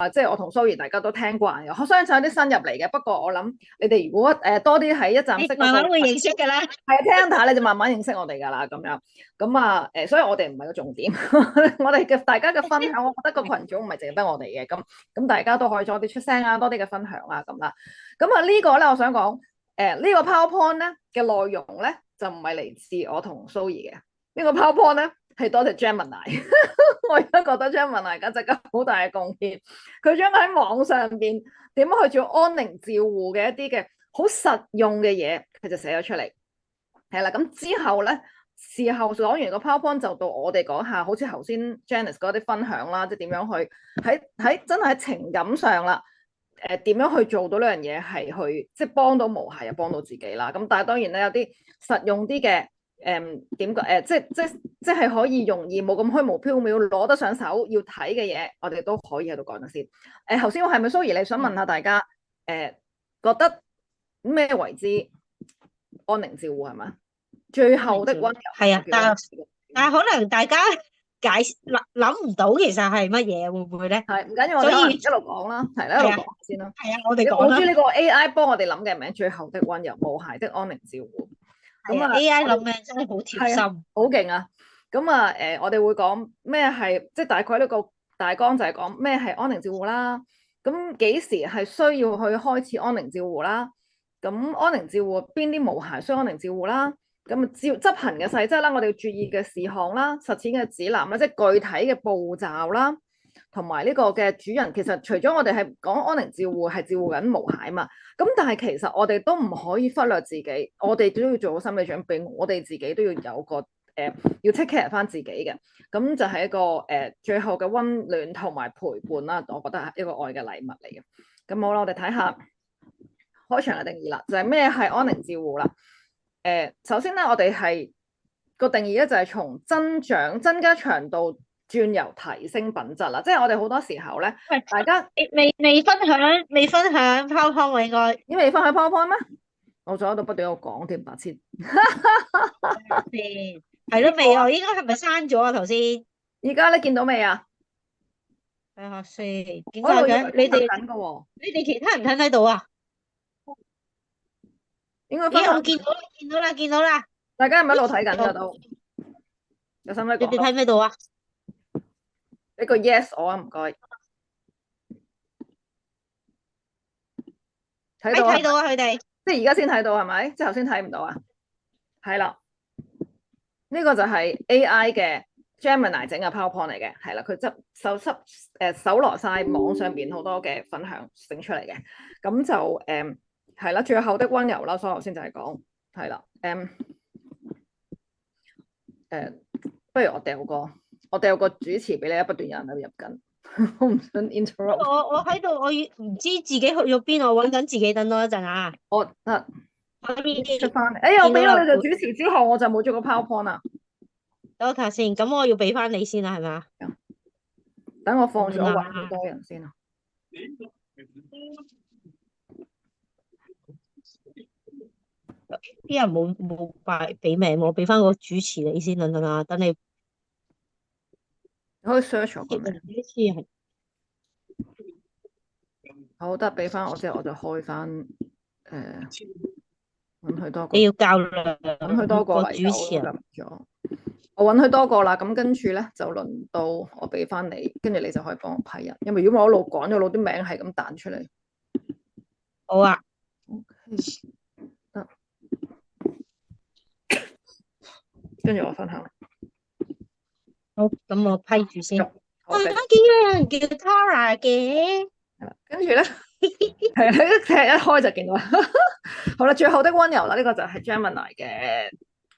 即係我同蘇怡大家都聽慣嘅，我相信有啲新入嚟嘅。不過我諗你哋如果多啲喺一站式嗰慢慢會認識㗎啦。係聽下你就慢慢認識我哋㗎啦，咁樣咁啊所以我哋唔係個重點，我哋嘅大家嘅分享，我覺得個群組唔係淨係得我哋嘅，咁大家都可以多啲出聲啊，多啲嘅分享啊，咁啦。咁啊呢個咧，我想講呢個 PowerPoint 咧嘅內容咧就唔係嚟自我同蘇怡嘅，呢個 PowerPoint 咧係多謝 Gemini，我而家覺得 Gemini 簡直係好大嘅貢獻，佢將喺網上邊點樣去做安寧照護嘅一啲嘅好實用嘅嘢，佢就寫咗出嚟。係啦，咁之後咧，事後講完個 PowerPoint 就到我哋講下，好似頭先 Janice 嗰啲分享啦，即係點樣去喺真係喺情感上啦，點樣去做到呢樣嘢係去即係幫到無限又幫到自己啦。咁但係當然咧有啲實用啲嘅點講即係可以容易冇咁虛無縹緲攞得上手要睇嘅嘢，我哋都可以喺度講咗先。頭先我係咪蘇怡你想問下大家覺得咩為之安寧照護係嘛？最後的溫柔係啊，但係可能大家諗唔到其實係乜嘢，會唔會咧？係唔緊要，我所以哋一路講啦，係啦，一路講先啦。係啊，我哋講啦。好中意呢個 AI 幫我哋諗嘅名，最後的溫柔，無瑕的安寧照護。咁啊，AI 諗嘅真係好貼心，好勁啊！咁啊我哋會講咩係即係大概呢個大綱就係講咩係安寧照護啦。咁幾時係需要去開始安寧照護啦？咁安寧照護邊啲無瑕需要安寧照護啦？咁啊執行嘅細則啦，我哋要注意嘅事項啦，實踐嘅指南啦，即係具體嘅步驟啦，同埋呢個嘅主人其實除咗我哋係講安寧照護係照顧緊無瑕嘛，咁但係其實我哋都唔可以忽略自己，我哋都要做好心理準備，我哋自己都要有個要 take care 翻自己嘅，咁就係一個最後嘅溫暖同埋陪伴啦，我覺得係一個愛嘅禮物嚟嘅。咁好啦，我哋睇下開場嘅定義啦，就係咩係安寧照護啦。首先咧，我哋係個定義咧，就係從增加長度轉由提升品質啦。即係我哋好多時候咧，大家未分享 PowerPoint 喎，應該已經未分享 PowerPoint 咩？我仲喺度不斷喺度講添，白痴。係咯，未啊？應該係咪刪咗啊？頭先而家你見到未啊？睇下先，點解我嘅？你哋緊嘅喎，你哋其他人睇唔睇到啊？應該分咦，我見到啦，大家係咪一路睇緊㗎都？有使唔使講？你哋睇唔睇到啊？俾個 yes 我啊，唔該。睇到啊，佢哋即係而家先睇到係咪？即係頭先睇唔到啊？係啦，呢個就係 AI 嘅 Gemini 整嘅 PowerPoint 嚟嘅，係啦，佢搜羅晒網上邊好多嘅分享整出嚟嘅，咁就係啦，最後的溫柔啦，所以頭先就係講係啦，不如我掉個主持俾你，不斷有人喺度入緊，我唔想 interrupt。我喺度，我唔知自己去咗邊，我搵緊自己，等多一陣啊。我得可以出翻嚟。哎呀，我俾咗你做主持之後，我就冇咗個 PowerPoint 啦。等我睇下先，咁我要俾翻你先啦，係咪啊？等我放咗搵好多人先啊。啲人冇俾名，我俾翻個主持你先，等啊，等你。你可以 search 我個名。呢次係好得，俾翻我之後，我就開翻搵佢多個。你要較量，搵佢多個主持人。我搵佢多個啦，咁跟住咧就輪到我俾翻你，跟住你就可以幫我批人，因為如果我一路講咗路啲名係咁彈出嚟。好啊。得，跟住我分享。好，咁我批住先。我見到有人叫 Tara 嘅。跟住咧，係一開就見到。好啦，最後的溫柔啦，呢個就係 Gemini 嘅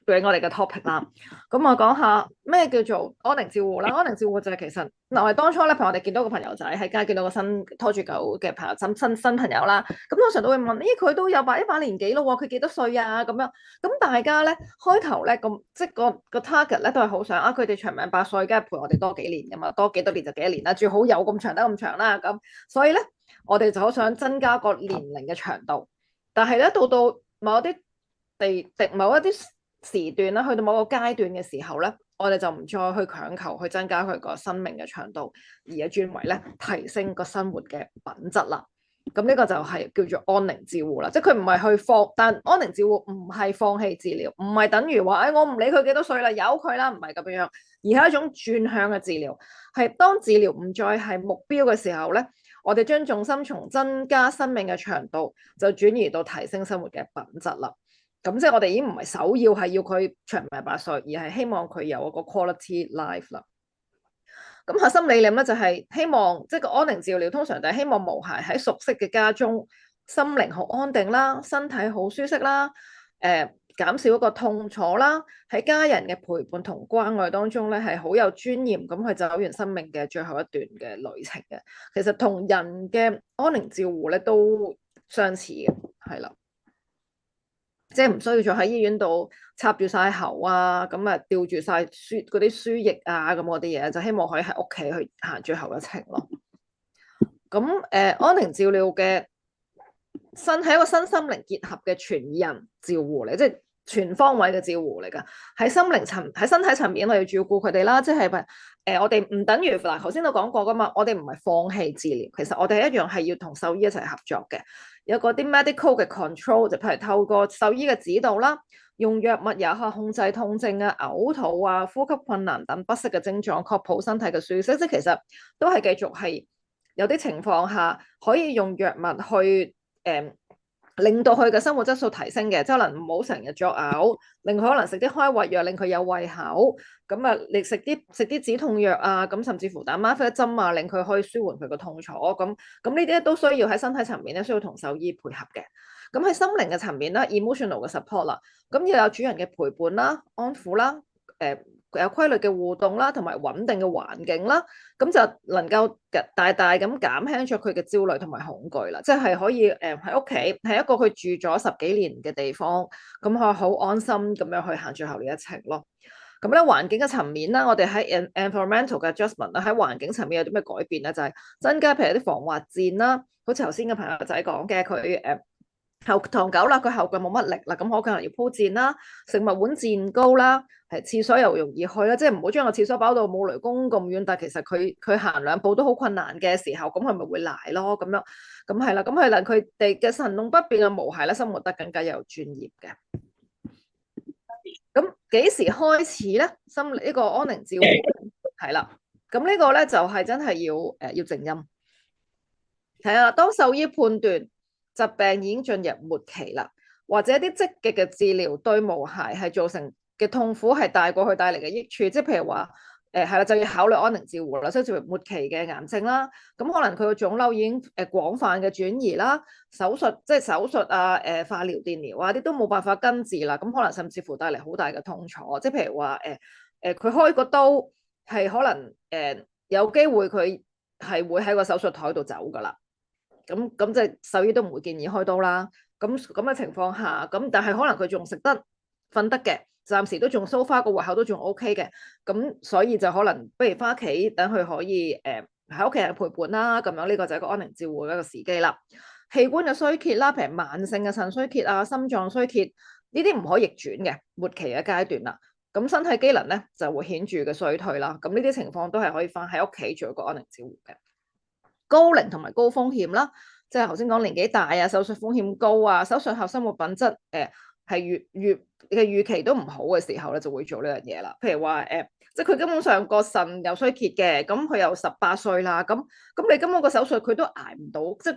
俾我哋嘅 topic 啦。咁我講下咩叫做安寧照護啦。安寧照護就係其實嗱，我哋當初咧，譬如我哋見到個朋友仔喺街見到個新拖住狗嘅朋友，新朋友啦。咁通常都會問：咦，佢都有一把年紀咯喎，佢幾多歲啊？咁樣咁大家咧開頭咧咁，即係個 target 咧都係好想啊，佢哋長命百歲，梗係陪我哋多幾年㗎嘛，多幾多年就幾多年啦，最好有咁長得咁長啦。咁所以咧，我哋就好想增加個年齡嘅長度。但係咧，到某一啲某一啲時段啦，去到某個階段嘅時候咧，我哋就唔再去強求去增加佢個生命嘅長度，而係轉為咧提升個生活嘅品質啦。咁呢個就係叫做安寧照護啦，即係佢唔係去但安寧照護唔係放棄治療，唔係等於話我唔理佢幾多歲啦，由佢啦，唔係咁樣，而係一種轉向嘅治療，係當治療唔再係目標嘅時候咧，我哋將重心從增加生命嘅長度，就轉移到提升生活嘅品質啦。咁即係我哋已經唔係首要係要佢長命百歲，而係希望佢有一個 quality life 啦。咁核心理念咧就係希望，即係個安寧治療通常就係希望毛孩喺熟悉嘅家中，心靈好安定啦，身體好舒適啦，減少一個痛楚啦，喺家人嘅陪伴同關愛當中咧係好有尊嚴咁去走完生命嘅最後一段嘅旅程嘅。其實同人嘅安寧照護咧都相似嘅，係啦。即係唔需要再喺醫院度插住晒喉啊，咁啊吊住晒嗰啲輸液啊，咁嗰啲嘢，就希望可以喺屋企去行最後一程咯。咁安寧照療嘅係一個身心靈結合嘅全人照護嚟，即係全方位嘅照護嚟㗎。喺身體層面我要照顧佢哋啦，即係我哋唔等於嗱頭先都講過㗎嘛，我哋唔係放棄治療，其實我哋一樣係要同獸醫一齊合作嘅。有嗰啲 medical 嘅 control， 就譬如透過獸醫嘅指導啦，用藥物有效控制痛症啊、嘔吐啊、呼吸困難等不適嘅症狀，確保身體嘅舒適。即係其實都係繼續係有啲情況下可以用藥物去令到佢嘅生活質素提升嘅，即係可能唔好成日作嘔，令佢可能食啲開胃藥，令佢有胃口。咁啊，你食啲止痛藥啊，咁甚至乎打嗎啡針啊，令佢可以舒緩佢個痛楚。咁呢啲都需要喺身體層面咧，需要同獸醫配合嘅。咁喺心靈嘅層面啦 ，emotional 嘅 support 啦，咁要有主人嘅陪伴啦、安撫啦、有規律嘅互動啦，同埋穩定嘅環境啦，咁就能夠大大咁減輕咗佢嘅焦慮同埋恐懼啦。即係可以喺屋企係一個佢住咗10幾年嘅地方，咁佢好安心咁樣去行最後呢一程咯。咁咧環境嘅層面啦，我哋喺 environmental 嘅 adjustment 啦，喺環境層面有啲咩改變咧？就係增加譬如啲防滑墊啦，好似頭先嘅朋友仔講嘅，佢後堂久啦，佢後腳冇乜力啦，咁可能要鋪墊啦，食物碗墊高啦，廁所又容易去啦，即係唔好將個廁所包到冇雷公咁遠，但係其實佢行2步都好困難嘅時候，咁佢咪會賴咯咁樣，咁係啦，咁係令佢哋嘅行動不便嘅毛孩咧，生活得更加有專業嘅。咁幾時開始咧？呢個安寧照護係啦，咁呢個咧就係真係要靜音。係啊，當獸醫判斷疾病已經進入末期啦，或者啲積極嘅治療對毛孩係造成嘅痛苦係大過佢帶嚟嘅益處，即係譬如話係啦，就要考慮安寧照護啦，即係末期嘅癌症啦，咁可能佢個腫瘤已經廣泛嘅轉移啦，手術啊、化療、電療啊啲都冇辦法根治啦，咁可能甚至乎帶嚟好大嘅痛楚，即係譬如話佢開個刀係可能有機會佢係會喺個手術台度走噶啦。咁即係獸醫都唔會建議開刀啦。咁嘅情況下，咁但係可能佢仲食得瞓得嘅，暫時都仲 so far 個胃口都仲 OK 嘅。咁所以就可能不如翻屋企等佢可以喺屋企人陪伴啦。咁樣呢個就係一個安寧照護嘅一個時機啦。器官嘅衰竭啦，譬如慢性嘅腎衰竭啊、心臟衰竭呢啲唔可以逆轉嘅末期嘅階段啦。咁身體機能咧就會顯著嘅衰退啦。咁呢啲情況都係可以翻喺屋企做一個安寧照護嘅。高齡同埋高風險啦，即係頭先講年紀大啊、手術風險高啊、手術後生活品質係越嘅預期都唔好嘅時候咧，就會做呢樣嘢啦。譬如話即係佢根本上個腎又衰竭嘅，咁佢又18歲啦，咁你根本個手術佢都捱唔到，即係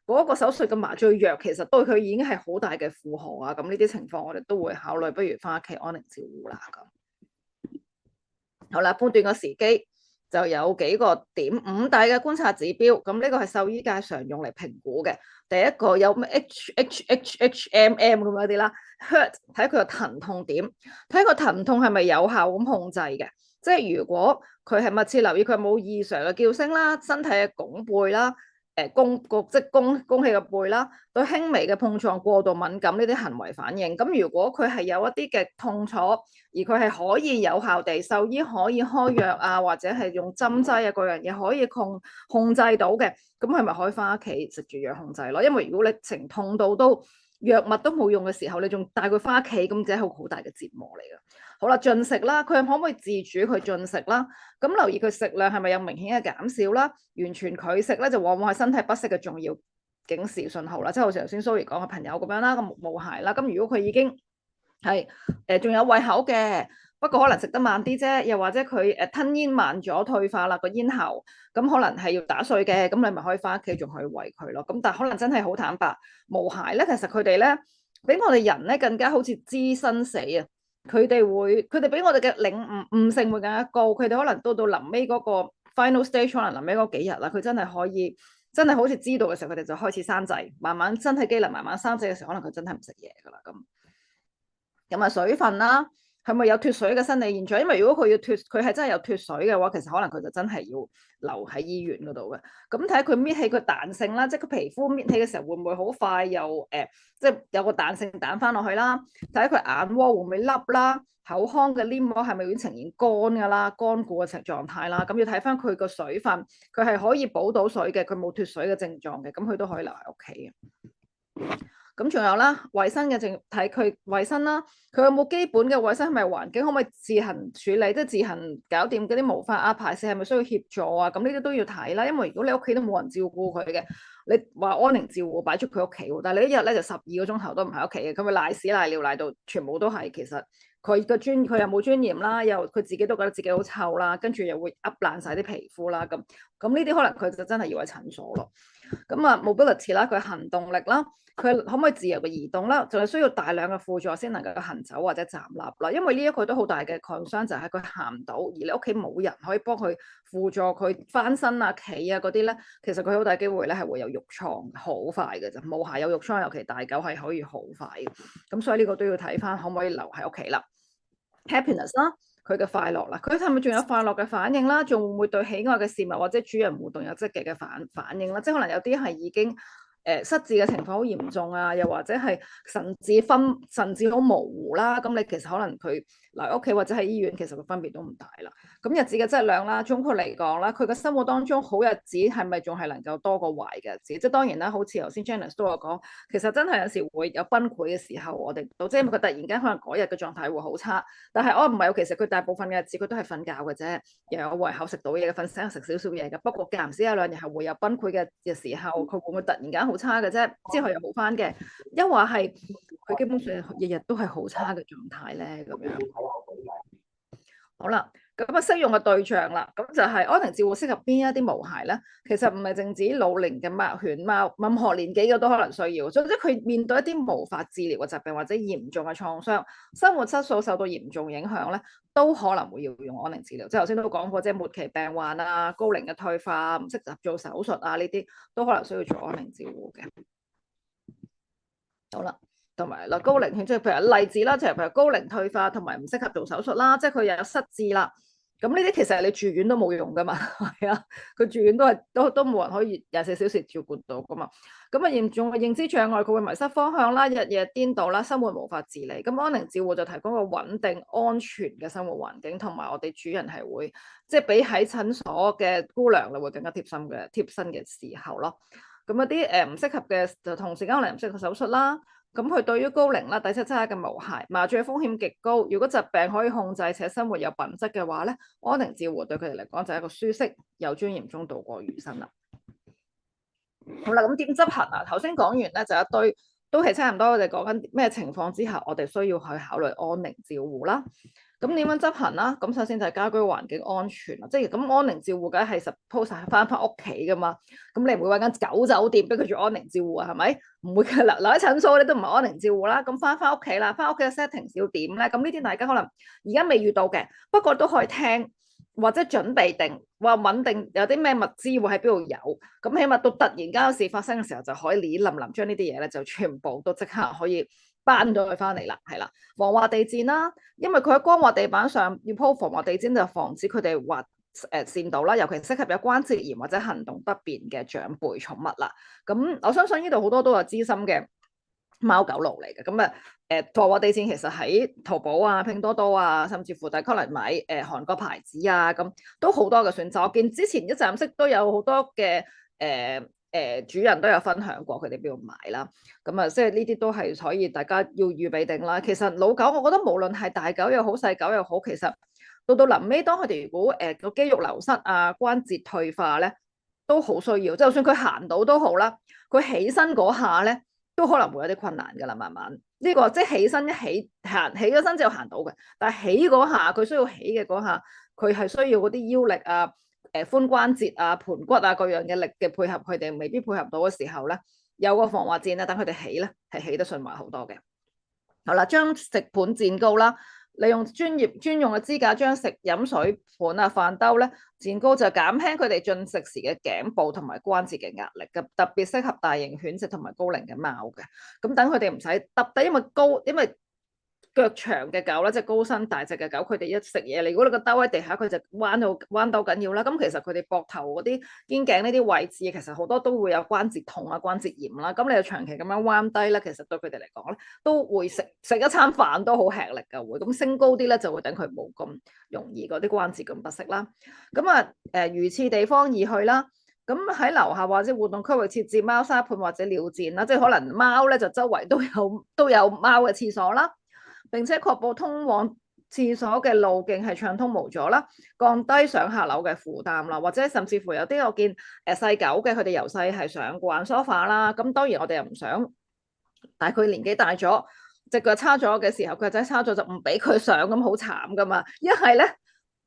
嗰個手術嘅麻醉藥其實對佢已經係好大嘅負荷啊。咁呢啲情況我哋都會考慮，不如翻屋企安寧照護啦。咁好啦，判斷個時機就有幾個點，5大嘅觀察指標，咁呢個係獸醫界常用嚟評估嘅。第一個有咩 HMM 咁嗰啲啦 ，Hurt 睇佢個疼痛點，睇個疼痛係咪有效咁控制嘅。即係如果佢係密切留意佢冇異常嘅叫聲啦、身體嘅拱背啦、弓起個背啦，對輕微嘅碰撞過度敏感呢啲行為反應。咁如果佢係有一啲嘅痛楚，而佢係可以有效地獸醫可以開藥啊，或者係用針劑啊，各樣嘢可以控制到嘅，咁係咪可以翻屋企食住藥控制咯？因為如果你情痛到都藥物都冇用嘅時候，你仲帶佢翻屋企，咁真係好大嘅折磨嚟㗎。好啦，進食啦，佢可唔可以自主佢進食啦？咁留意佢食量係咪有明顯嘅減少啦？完全拒食咧，就往往係身體不適嘅重要警示信號啦。即係好似頭先 Zoe 講嘅朋友咁樣啦，咁冇鞋啦。咁如果佢已經係仲有胃口嘅，不過可能食得慢啲啫，又或者佢吞咽慢咗，退化啦個咽喉，咁可能係要打碎嘅，咁你咪可以翻屋企仲可以餵佢咯。咁但係可能真係好坦白，無鞋咧，其實佢哋咧比我哋人咧更加好似知生死啊！佢哋比我哋嘅悟性會更加高，佢哋可能到臨尾嗰個 final stage，可能臨尾嗰幾日啦，佢真係可以真係好似知道嘅時候，佢哋就開始生仔，慢慢身體機能慢慢生仔嘅時候，可能佢真係唔食嘢噶啦咁。咁啊水分啦，係咪有脫水嘅生理現象？因為如果佢要脫，佢係真係有脫水嘅話，其實可能佢就真係要留喺醫院嗰度嘅。咁睇下佢搣起佢彈性啦，即係佢皮膚搣起嘅時候會唔會好快又即係有個彈性彈翻落去啦？睇下佢眼窩會唔會凹啦？口腔嘅黏膜係咪已經呈現乾㗎啦？乾固嘅狀態啦？咁要睇翻佢個水分，佢係可以補到水嘅，佢冇脫水嘅症狀嘅，咁佢都可以留喺屋企嘅。咁仲有啦，衞生嘅睇佢衞生啦，佢有冇基本嘅衞生係咪環境可唔可以自行處理，即係自行搞掂嗰啲毛髮啊、排泄係咪需要協助啊？咁呢啲都要睇啦，因為如果你屋企都冇人照顧佢嘅，你話安寧照護擺出佢屋企喎，但係你一日咧就12個鐘頭都唔喺屋企嘅，咁佢賴屎賴尿賴到全部都係，其實佢又冇尊嚴啦，又佢自己都覺得自己好臭啦，跟住又會噏爛晒啲皮膚啦，咁呢啲可能佢就真係要喺診所咯。咁啊 mobility 啦，佢行動力啦。佢可唔可以自由嘅移動啦？就係需要大量嘅輔助先能夠行走或者站立啦。因為呢一個都好大嘅 concern，就係佢行唔到，而你屋企冇人可以幫佢輔助佢翻身啊、企啊嗰啲咧，其實佢好大機會咧係會有褥瘡，好快嘅啫。冇鞋有褥瘡，尤其大狗係可以好快嘅。咁所以呢個都要睇翻可唔可以留喺屋企啦。Happiness 啦，佢嘅快樂啦，佢係咪仲有快樂嘅反應啦？仲會唔會對喜愛嘅事物或者主人互動有積極嘅反應啦？即係可能有啲係已經失智嘅情況好嚴重啊，又或者係神志好模糊啦，咁你其實可能佢留喺屋企或者喺醫院，其實個分別都唔大啦。咁日子嘅質量啦，總括嚟講啦，佢嘅生活當中好日子係咪仲係能夠多過壞嘅日子？即係當然啦，好似頭先 Janice 都有講，其實真係有時會有崩潰嘅時候，我哋即係因為佢突然間可能嗰日嘅狀態會好差，但係我唔係，其實佢大部分嘅日子佢都係瞓覺嘅啫，又有胃口食到嘢嘅，瞓醒食少少嘢嘅。不過間唔時有兩日係會有崩潰嘅時候，佢會唔會突然間好差嘅啫？之後又好翻嘅，抑或係佢基本上日日都係好差嘅狀態咧，咁樣。好啦，咁啊適用嘅對象啦，咁就係安寧照護適合邊一啲毛孩咧？其實唔係淨止老齡嘅貓、犬貓，任何年紀嘅都可能需要。總之佢面對一啲無法治療嘅疾病或者嚴重嘅創傷，生活質素受到嚴重影響咧，都可能會要用安寧治療。即係頭先都講過，即係末期病患啊、高齡嘅退化、唔適合做手術啊，呢啲都可能需要做安寧照護嘅。好啦。同埋嗱高齡犬，即係譬如例子啦，就係譬如高齡退化同埋唔適合做手術啦，即係佢又有失智啦。咁呢啲其實你住院都冇用噶嘛，係啊，佢住院都冇人可以24小時照顧到噶嘛。咁啊嚴重嘅認知障礙，佢會迷失方向啦，日夜顛倒啦，生活無法自理。咁安寧照護就提供個穩定、安全嘅生活環境，同埋我哋主人係會即係比喺診所嘅姑娘咧會更加貼身嘅時候咯。咁一啲唔適合嘅就同時間可能唔適合手術啦。咁佢對於高齡啦、底質差嘅毛孩麻醉風險極高，如果疾病可以控制且生活有品質嘅話咧，安寧照護對佢哋嚟講就係一個舒適、有尊嚴中度過餘生啦。好啦，咁點執行啊？頭先講完咧就一堆，都係差唔多。我哋講緊咩情況之下，我哋需要去考慮安寧照護啦。咁點樣執行啦？咁首先就係家居環境安全啦，即係咁安寧照護梗係 suppose 係翻屋企噶嘛。咁你唔會揾間狗酒店逼佢做安寧照護啊？係咪？唔會嘅，留喺診所你都唔係安寧照護啦。咁翻屋企啦，翻屋企嘅 setting 要點咧？咁呢啲大家可能而家未遇到嘅，不過都可以聽或者準備定話穩定有啲咩物資會喺邊度有。咁起碼到突然間有事發生嘅時候，就可以連冧將呢啲嘢咧就全部都即刻可以搬咗佢翻嚟啦，係啦，防滑地墊啦，因為佢喺光滑地板上要鋪防滑地墊，就防止佢哋滑跣到啦，尤其適合有關節炎或者行動不便嘅長輩寵物啦。咁我相信呢度好多都係資深嘅貓狗奴嚟嘅，咁啊防滑地墊其實喺淘寶啊、拼多多啊，甚至乎大家可能買韓國牌子啊，咁都好多嘅選擇。我見之前一站式都有好多嘅主人都有分享過佢哋邊度買啦。咁啊，即係呢啲都係所以大家要預備定啦。其實老狗，我覺得無論係大狗又好細狗又好，其實到臨尾，當佢哋如果個肌肉流失啊、關節退化咧，都好需要。就算佢行到都好啦，佢起身嗰下咧，都可能會有啲困難㗎啦。慢慢呢個即係起身一起行起咗身之後行到嘅，但係起嗰下佢需要起嘅嗰下，佢係需要嗰啲腰力啊、髖關節啊、盤骨啊各樣嘅力嘅配合，佢哋未必配合到嘅時候咧，有個防滑墊咧，等佢哋起咧係起得順滑好多嘅。好啦，將食盤墊高啦。利用專用嘅支架將食飲水盤啊、飯兜咧墊高，就減輕佢哋進食時嘅頸部同埋關節嘅壓力嘅，特別適合大型犬隻同埋高齡嘅貓嘅。咁等佢哋唔使揼低，因為腳長嘅狗咧，即係高身大隻嘅狗，佢哋一食嘢，如果你個兜喺地下，佢就彎到緊要啦。咁其實佢哋膊頭嗰啲肩頸呢啲位置，其實好多都會有關節痛啊、關節炎啦。咁你就長期咁樣彎低咧，其實對佢哋嚟講咧，都會食一餐飯都好吃力㗎會。咁升高啲咧，就會等佢冇咁容易嗰啲關節咁不適啦。咁啊如廁地方易去啦。咁喺樓下或者活動區域設置貓砂盤或者尿墊啦，即係可能貓咧就周圍都有貓嘅廁所啦。並且確保通往廁所嘅路徑係暢通無阻啦，降低上下樓嘅負擔啦，或者甚至乎有啲我見細狗嘅佢哋由細係上慣梳化啦，咁當然我哋又唔想，但係佢年紀大咗，隻腳叉咗嘅時候，腳仔叉咗就唔俾佢上，咁好慘噶嘛。一係咧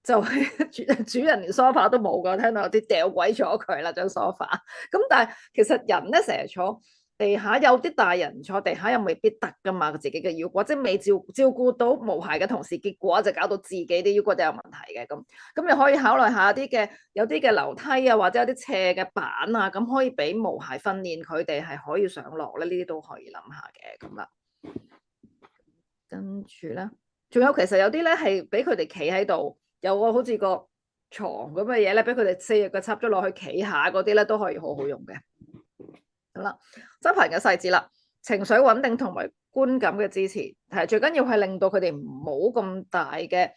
就係主人連梳化都冇噶，聽到有啲掉鬼咗佢啦張梳化。咁但係其實人咧成日坐地下，有啲大人坐地下又未必得噶嘛，自己嘅腰骨即係未照顧到毛孩嘅同時，結果就搞到自己啲腰骨都有問題嘅。咁你可以考慮下有啲嘅樓梯啊，或者有啲斜嘅板啊，咁可以俾毛孩訓練佢哋係可以上落咧，呢啲都可以諗下嘅咁啦。跟住咧，仲有其實有啲咧係俾佢哋企喺度，有個好似個床咁嘅嘢咧，俾佢哋4隻腳插咗落去企下嗰啲咧，都可以好好用嘅。好啦，執行嘅細節啦，情緒穩定同埋觀感嘅支持，係最緊要係令到佢哋唔好咁大嘅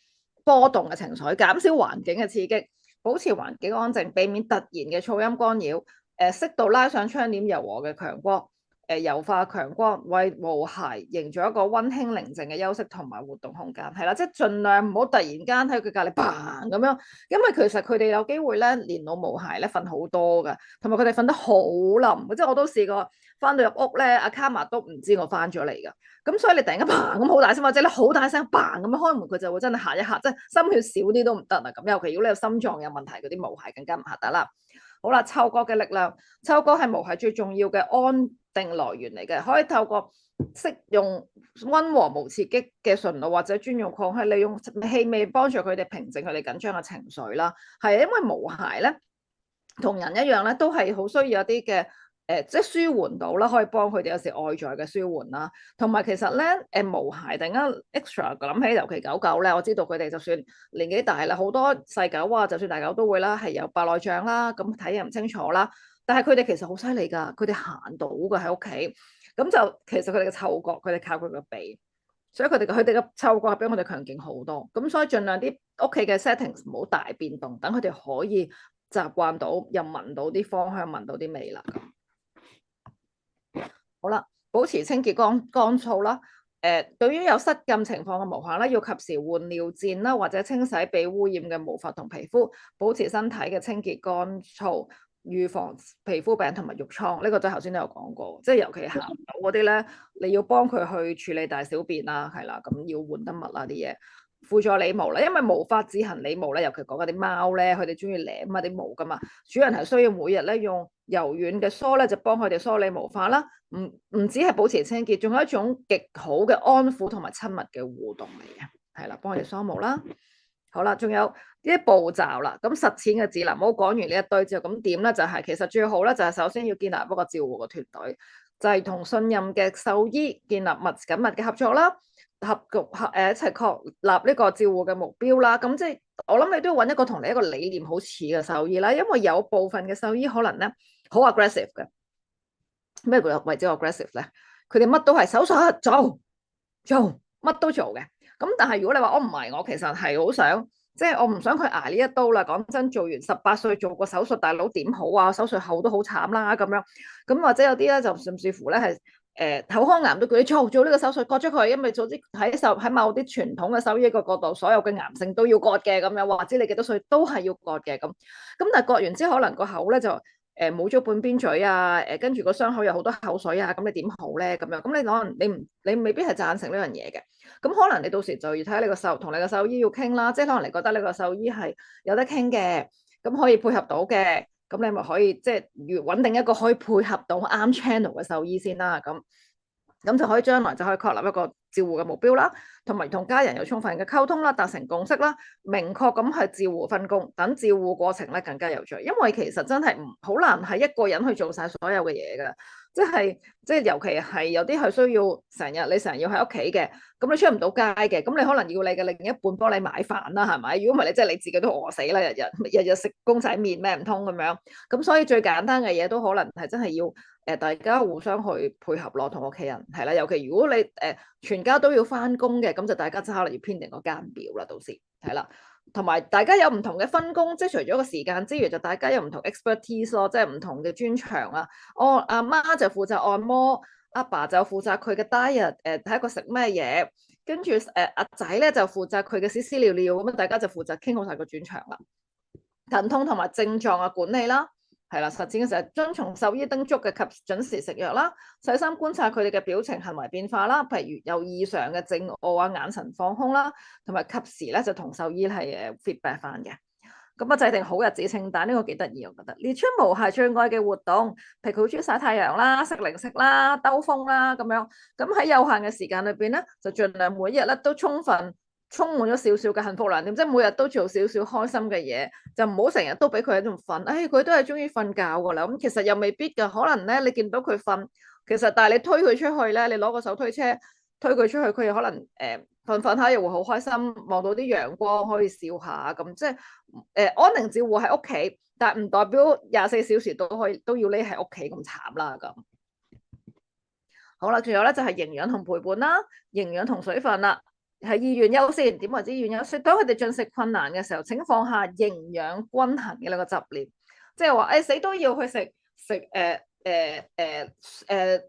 波動嘅情緒，減少環境嘅刺激，保持環境安靜，避免突然嘅噪音干擾。適度拉上窗簾柔和嘅強光，柔化強光，為毛孩營造一個溫馨寧靜嘅休息同埋活動空間。係啦，即係盡量唔好突然間喺佢隔離嘭咁樣，因為其實佢哋有機會咧連老毛孩咧瞓好多㗎，同埋佢哋瞓得好冧。即係我都試過翻到入屋咧，阿卡瑪都唔知我翻咗嚟㗎。咁所以你突然間嘭咁好大聲，或者你好大聲嘭咁樣開門，佢就會真係嚇一嚇，即係心血少啲都唔得啊。咁尤其如果你有心臟有問題嗰啲毛孩更加唔嚇得啦。好啦，嗅覺嘅力量，嗅覺係毛孩最重要嘅安定來源嚟嘅，可以透過適用溫和無刺激嘅純露或者專用礦，係利用氣味幫助佢哋平靜佢哋緊張嘅情緒啦。係因為毛孩咧同人一樣咧，都係好需要一啲嘅即係舒緩到啦，可以幫佢哋有時外在嘅舒緩啦。同埋其實咧毛孩突然間 extra 諗起，尤其狗狗咧，我知道佢哋就算年紀大啦，好多細狗啊，就算大狗都會啦，係有白內障啦，咁睇嘢唔清楚啦。但係佢哋其實好犀利㗎，佢哋行到㗎喺屋企，咁就其實佢哋嘅嗅覺，佢哋靠佢個鼻，所以佢哋嘅嗅覺係比我哋強勁好多。咁所以盡量啲屋企嘅 settings 唔好大變動，等佢哋可以習慣到，又聞到啲芳香，聞到啲味啦。好啦，保持清潔乾燥啦。對於有失禁情況嘅毛孩咧，要及時換尿墊啦，或者清洗被污染嘅毛髮同皮膚，保持身體嘅清潔乾燥，預防皮膚病同埋褥瘡。呢個都頭先都有講過，即係尤其行唔到嗰啲咧，你要幫佢去處理大小便啦，係啦，咁要換得密啦啲嘢。輔助理毛啦，因為毛髮自行理毛咧，尤其講嗰啲貓咧，佢哋中意舐啊啲毛噶嘛，主人係需要每日咧用柔軟嘅梳咧，就幫佢哋梳理毛髮啦。唔止係保持清潔，仲有一種極好嘅安撫同埋親密嘅互動嚟嘅，係啦，幫佢哋梳毛啦。好啦，仲有呢啲步驟啦，咁實踐嘅指南，我講完呢一堆之後，咁點咧就係其實最好咧就係首先要建立一個照護嘅團隊，就係同信任嘅獸醫建立緊密嘅合作啦。一齊確立呢個照護嘅目標啦，咁即係我諗你都要揾一個同你一個理念好似嘅獸醫啦，因為有部分嘅獸醫可能咧好 aggressive 嘅。咩叫為之 aggressive 咧？佢哋乜都係手術做乜都做嘅。咁但係如果你話我唔係，我其實係好想即係我唔想佢捱呢一刀啦。講真，做完18歲做個手術，大佬點好啊？手術後都好慘啦咁樣。咁或者有啲咧就甚至乎咧係口腔癌都叫你做呢個手術割咗佢，因為早知喺某啲傳統嘅獸醫個角度，所有嘅癌症都要割嘅咁樣，或者你幾多歲都係要割嘅咁。咁但係割完之後，可能個口咧就冇咗半邊嘴啊，跟住個傷口有好多口水啊，咁你點好咧？咁樣咁你可能你未必係贊成呢樣嘢嘅。咁可能你到時就要睇下你個同你個獸醫要傾啦，即係可能你覺得你個獸醫係有得傾嘅，咁可以配合到嘅，咁你咪可以即係越穩定一個可以配合到啱 channel 嘅獸醫先啦。咁就可以將來就可以確立一個照護嘅目標啦，同埋同家人有充分嘅溝通啦，達成共識啦，明確咁去照護分工，等照護過程咧更加有序。因為其實真係好難係一個人去做晒所有嘅嘢㗎，即係尤其係有啲係需要你成日要喺屋企嘅，咁你出唔到街嘅，咁你可能要你嘅另一半幫你買飯啦，係咪？如果唔係你即係你自己都餓死啦，日日食公仔麵咩唔通咁樣？咁所以最簡單嘅嘢都可能係真係要。大家互相去配合咯，同屋企人係啦。尤其如果你全家都要翻工嘅，咁就大家真係可能要編定個間表啦。到時係啦，同埋大家有唔同嘅分工，即係除咗個時間之餘，就大家有唔同 expertise 咯，即係唔同嘅專長啦。阿媽就負責按摩，阿爸就負責佢嘅 diet，睇佢食咩嘢，跟住阿仔咧就負責佢嘅屎屎尿尿，咁樣大家就負責傾好晒個專長啦。疼痛同埋症狀嘅管理啦。係啦，實踐嘅時候遵從獸醫叮囑嘅及準時食藥啦，細心觀察佢哋嘅表情行為變化啦，譬如有異常嘅靜卧啊、眼神放空啦，同埋及時咧就同獸醫係feedback 翻嘅。咁啊，制定好日子清單，呢個幾得意，我覺得列出無懈最愛嘅活動，譬如佢好中意曬太陽啦、食零食啦、兜風啦咁樣。咁喺有限嘅時間裏邊咧，就盡量每日咧都充滿咗少少嘅幸福量，點即係每日都做少少開心嘅嘢，就唔好成日都俾佢喺度瞓。佢都係中意瞓覺㗎啦。咁其實又未必㗎，可能咧你見到佢瞓，其實但係你推佢出去咧，你攞個手推車推佢出去，佢又可能瞓瞓下又會好開心，望到啲陽光可以笑下咁，即係安寧照護喺屋企，但係唔代表24小時都要匿喺屋企咁慘啦咁。好啦，仲有咧就係營養同陪伴啦，營養同水分啦。係意願優先，點為之意願優先？當佢哋進食困難嘅時候，請放下營養均衡嘅兩個執念，即係話死都要去食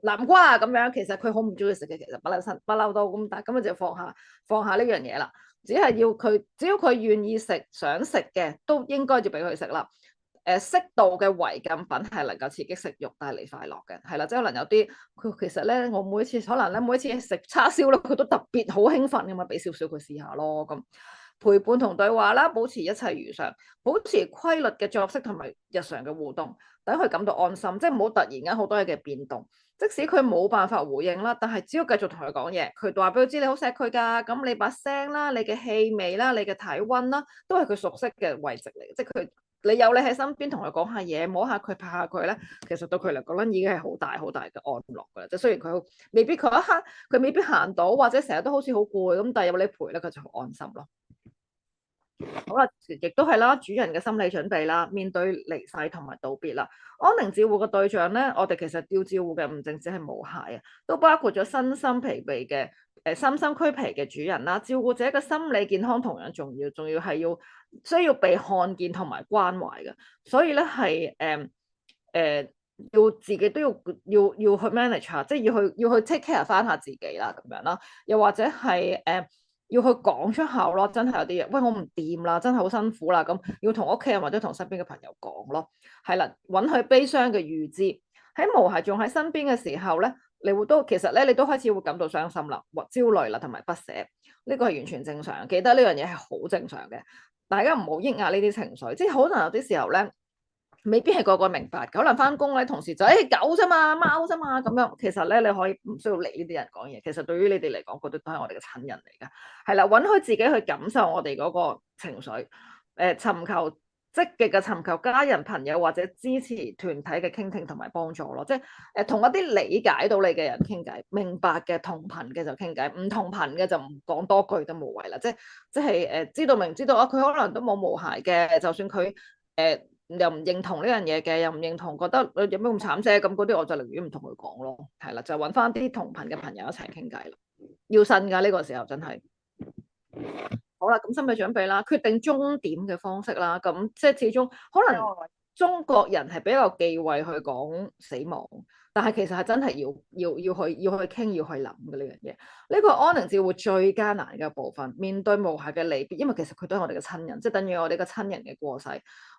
南瓜啊咁樣。其實佢好唔中意食嘅，其實不嬲都咁，但係咁就放下呢樣嘢啦。只要佢願意食、想食嘅，都應該要俾佢食啦。適度嘅違禁品係能夠刺激食慾，帶嚟快樂嘅，係啦，即係可能有啲佢其實咧，我每次食叉燒咧，佢都特別好興奮㗎嘛，俾少少佢試下咯。咁陪伴同對話啦，保持一切如常，保持規律嘅作息同埋日常嘅互動，等佢感到安心，即係唔好突然間好多嘢嘅變動。即使佢冇辦法回應啦，但係只要繼續同佢講嘢，佢話俾佢知你好錫佢㗎。咁你把聲啦、你嘅氣味啦、你嘅體溫啦，都係佢熟悉嘅位置嚟，即係佢。你有你喺身邊同佢講下嘢，摸下佢、拍下佢咧，其實對佢嚟講咧已經係好大好大嘅安樂㗎啦。即係雖然佢未必佢一刻佢未必行到，或者成日都好似好攰咁，但係有你陪咧，佢就好安心咯。好啦，亦都係啦，主人嘅心理準備啦，面對離世同埋道別啦，安寧照護嘅對象咧，我哋其實要照顧嘅唔淨止係毛孩啊，都包括咗身心疲憊嘅。身心俱疲嘅主人啦，照顧者嘅心理健康同樣重要，仲要係需要被看見同埋關懷嘅，所以咧係要自己都要去 manage 下，即係要去 take care 翻下自己啦，咁樣啦，又或者係要去講出口咯，真係有啲嘢，喂我唔掂啦，真係好辛苦啦，咁要同屋企人或者同身邊嘅朋友講咯，係啦，允許悲傷嘅預知，喺毛孩仲喺身邊嘅時候咧。其實咧，你都開始會感到傷心啦、或焦慮啦，同埋不捨。呢個係完全正常，記得呢樣嘢係好正常嘅。大家唔好抑壓呢啲情緒，即係可能有啲時候咧，未必係個個明白。可能翻工咧，同事就狗啫嘛、貓啫嘛咁樣。其實咧，你可以唔需要理呢啲人講嘢。其實對於你哋嚟講，覺得都係我哋嘅親人嚟㗎。係啦，允許自己去感受我哋嗰個情緒，積極嘅尋求家人、朋友或者支持團體嘅傾聽同埋幫助咯，即係同一啲理解到你嘅人傾偈，明白嘅同頻嘅就傾偈，唔同頻嘅就唔講多句都無謂啦。即係知道明知道啊，佢可能都冇毛孩嘅，就算佢又唔認同呢樣嘢嘅，又唔認同覺得有咩咁慘啫，咁嗰啲我就寧願唔同佢講咯，係啦，就揾翻啲同頻嘅朋友一齊傾偈啦。要信㗎呢個時候真係。好啦，咁心理準備啦，決定終點嘅方式啦，咁即係始終可能中國人係比較忌諱去講死亡，但係其實係真係要去傾要去諗嘅呢樣嘢。呢個安寧照護最艱難嘅部分，面對無暇嘅離別，因為其實佢都係我哋嘅親人，即係等於我哋嘅親人嘅過世，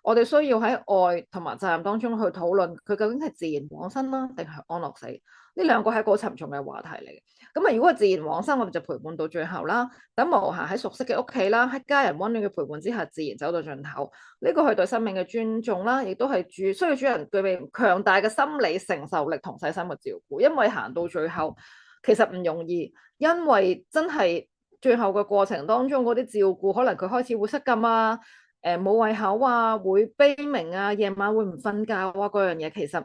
我哋需要喺愛同埋責任當中去討論佢究竟係自然往生啦，定係安樂死？呢兩個係一個好沉重嘅話題嚟嘅。咁啊，如果係自然往生，我哋就陪伴到最後啦。等無暇喺熟悉嘅屋企啦，喺家人溫暖嘅陪伴之下，自然走到盡頭。呢個係對生命嘅尊重啦，亦都係需要主人具備強大嘅心理承受力同細心嘅照顧。因為行到最後其實唔容易，因為真係最後嘅過程當中嗰啲照顧，可能佢開始會失禁啊，冇胃口啊，會悲鳴啊，夜晚會唔瞓覺啊，嗰樣嘢其實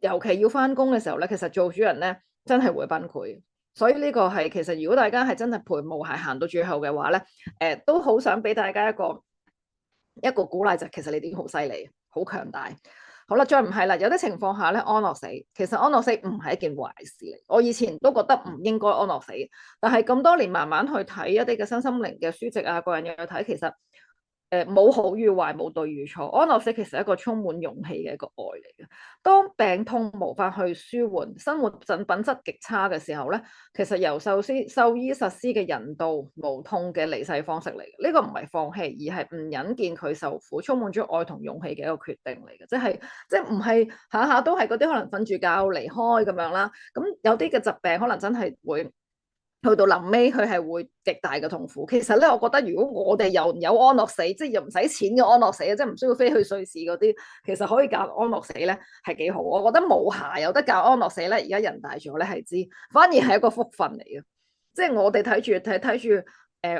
尤其要翻工嘅時候咧，其實做主人咧真係會崩潰。所以呢個係其實如果大家係真係陪無孩行到最後嘅話咧，都好想俾大家一個鼓勵，就其實你哋已經好犀利，好強大。好啦，再唔係啦，有啲情況下咧，安樂死其實安樂死唔係一件壞事嚟。我以前都覺得唔應該安樂死，但係咁多年慢慢去睇一啲嘅身心靈嘅書籍啊，個人又去睇，其實冇好與壞，冇對與錯。安樂死其實係一個充滿勇氣嘅一個愛嚟嘅。當病痛無法去舒緩，生活品質極差嘅時候咧，其實由獸醫實施嘅人道無痛嘅離世方式嚟嘅。呢個唔係放棄，而係唔忍見佢受苦，充滿咗愛同勇氣嘅一個決定嚟嘅。即係唔係下下都係嗰啲可能瞓住覺離開咁樣啦。咁有啲嘅疾病可能真係會。去到臨尾，佢係會極大嘅痛苦。其實咧，我覺得如果我哋又有安樂死，即係又唔使錢嘅安樂死，即係唔需要飛去瑞士嗰啲，其實可以教安樂死咧，係幾好。我覺得無暇有得教安樂死咧，而家人大咗咧係知，反而係一個福分嚟嘅。即係我哋睇住，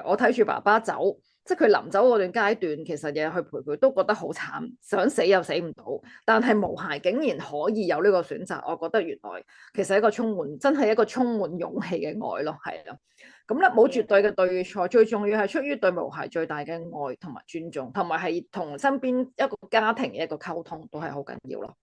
我睇住爸爸走，即係佢臨走嗰段階段，其實日日去陪佢都覺得好慘，想死又死唔到，但係無孩竟然可以有呢個選擇，我覺得原來其實係一個真係一個充滿勇氣嘅愛咯，係咯。咁咧冇絕對嘅對與錯，最重要係出於對無孩最大嘅愛同埋尊重，同埋係同身邊一個家庭嘅一個溝通，都係好緊要咯。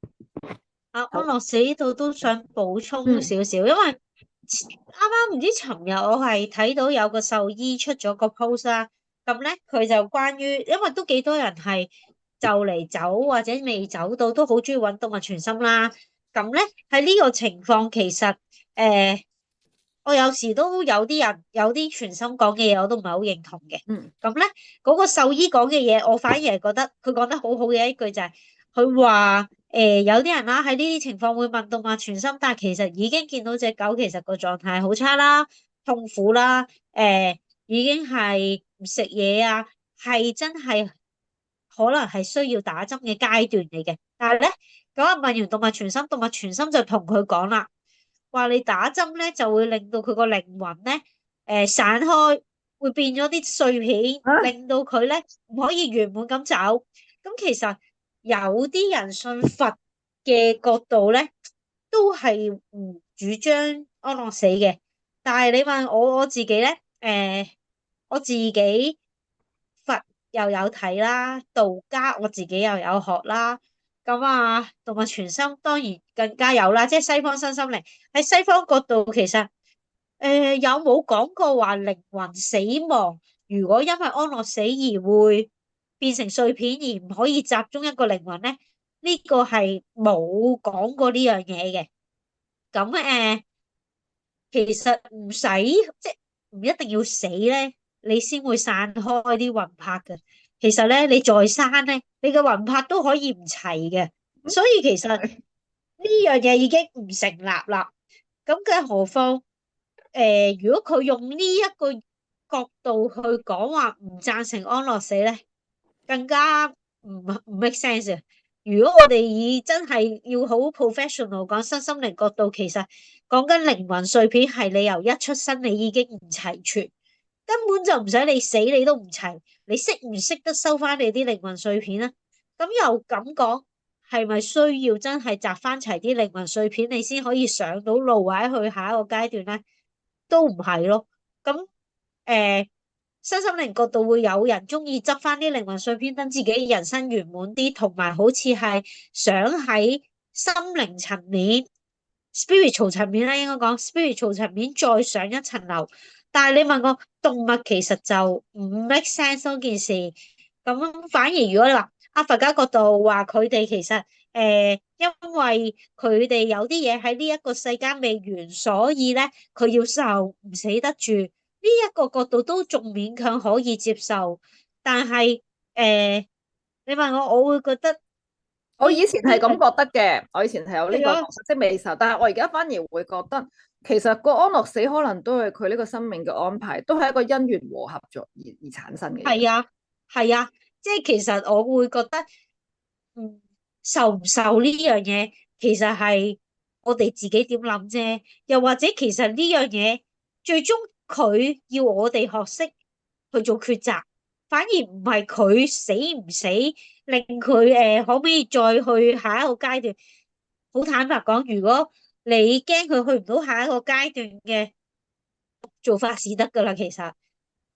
安樂死呢度都想補充少少，因為啱啱唔知尋日我係睇到有個獸醫出咗個 post 啦，咁咧佢就關於，因為都幾多人係就嚟走或者未走到，都好中意揾動物傳心啦。咁咧喺呢個情況，其實我有時都有啲人有啲傳心講嘅嘢，我都唔係好認同嘅。咁咧嗰個獸醫講嘅嘢，我反而係覺得佢講得好好嘅一句就係佢話。有啲人啦喺呢啲情況會問動物傳心，但係其實已經見到隻狗其實個狀態好差啦，痛苦啦，已經係唔食嘢啊，係真係可能係需要打針嘅階段嚟嘅。但係咧，咁啊問完動物傳心，動物傳心就同佢講啦，話你打針咧就會令到佢個靈魂咧散開，會變咗啲碎片，令到佢咧唔可以圓滿咁走。咁其實。有啲人信佛嘅角度咧，都係唔主張安樂死嘅。但係你問我自己咧，我自己佛又有睇啦，道家我自己又有學啦。咁啊，動物傳心當然更加有啦，即係西方身心靈喺西方角度，其實有冇講過話靈魂死亡？如果因為安樂死而會變成碎片而唔可以集中一個靈魂咧，呢個係冇講過呢樣嘢嘅。咁其實唔使即係唔一定要死咧，你先會散開啲魂魄嘅。其實咧，你在生咧，你嘅魂魄都可以唔齊嘅。所以其實呢樣嘢已經唔成立啦。咁更何況如果佢用呢一個角度去講話唔贊成安樂死咧，更加唔 make sense 啊！如果我哋以真係要好 professional 講身心靈角度，其實講緊靈魂碎片係你由一出生你已經唔齊全，根本就唔使你死你都唔齊。你識唔識得收翻你啲靈魂碎片啊？咁又咁講，係咪需要真係集翻齊啲靈魂碎片，你先可以上到路或者去下一個階段咧？都唔係咯。咁身心靈角度會有人中意執翻啲靈魂碎片，等自己人生圓滿啲，同埋好似係想喺心靈層面 spiritual 層面咧，應該講 spiritual 層面再上一層樓，但係你問我動物其實就唔 make sense 嗰件事。咁反而如果你話佛家角度話佢哋其實因為佢哋有啲嘢喺呢一個世間未完，所以咧佢要受唔死得住。呢一個角度都仲勉強可以接受。但係你問我，我會覺得我以前係咁覺得嘅，我以前係有呢個係啊。即係未受，但係我而家反而會覺得，其實個安樂死可能都係佢呢個生命嘅安排，都係一個因緣和合作而產生嘅嘢。係啊，係啊，即係其實我會覺得，嗯，受唔受呢樣嘢，其實係我哋自己點諗啫。又或者其實呢樣嘢，最終佢要我哋學識去做抉擇，反而唔係佢死唔死，令佢可唔可以再去下一個階段。好坦白講，如果你驚佢去唔到下一個階段嘅做法是得噶啦，其實。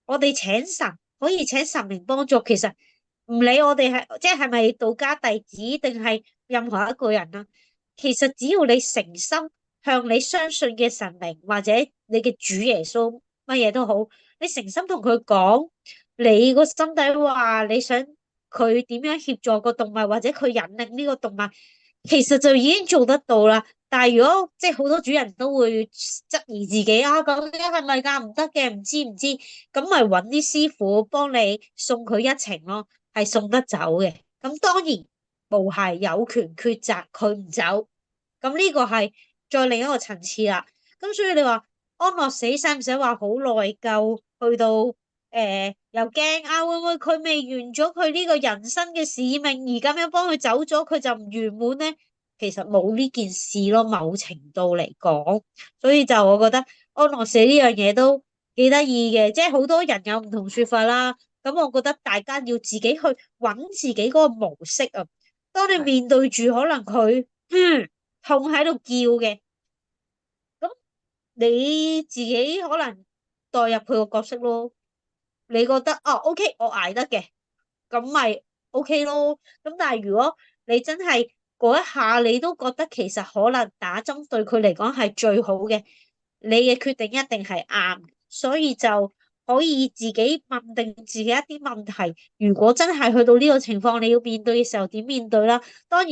我哋請神可以請神明幫助，其實唔理我哋係即係咪道家弟子定係任何一個人啦，其實只要你誠心向你相信嘅神明或者你嘅主耶穌乜嘢都好，你誠心同佢講，你個心底話你想佢點樣協助個動物或者佢引領呢個動物，其實就已經做得到啦。但係如果即係好多主人都會質疑自己啊，究竟係咪㗎？唔得嘅，唔知，咁咪揾啲師傅幫你送佢一程咯，係送得走嘅。咁當然無鞋有權抉擇佢唔走，咁呢個係再另一個層次啦。咁所以你話安樂死使唔使話好內疚，去到又驚啊會唔會佢未完咗佢呢個人生嘅使命，而咁樣幫佢走咗，佢就唔圓滿呢？其實冇呢件事咯，某程度嚟講，所以就我覺得安樂死呢樣嘢都幾得意嘅，即係好多人有唔同說法啦。咁我覺得大家要自己去揾自己嗰個模式啊。當你面對住可能佢痛喺度叫嘅，咁你自己可能代入佢個角色咯。你覺得哦，OK，我捱得嘅。咁咪 OK 咯。咁但係如果你真係嗰一下你都覺得其實可能打針對佢嚟講係最好嘅，你嘅決定一定係啱，所以就可以自己問定自己一啲問題。如果真係去到呢個情況，你要面對嘅時候點面對啦？當然，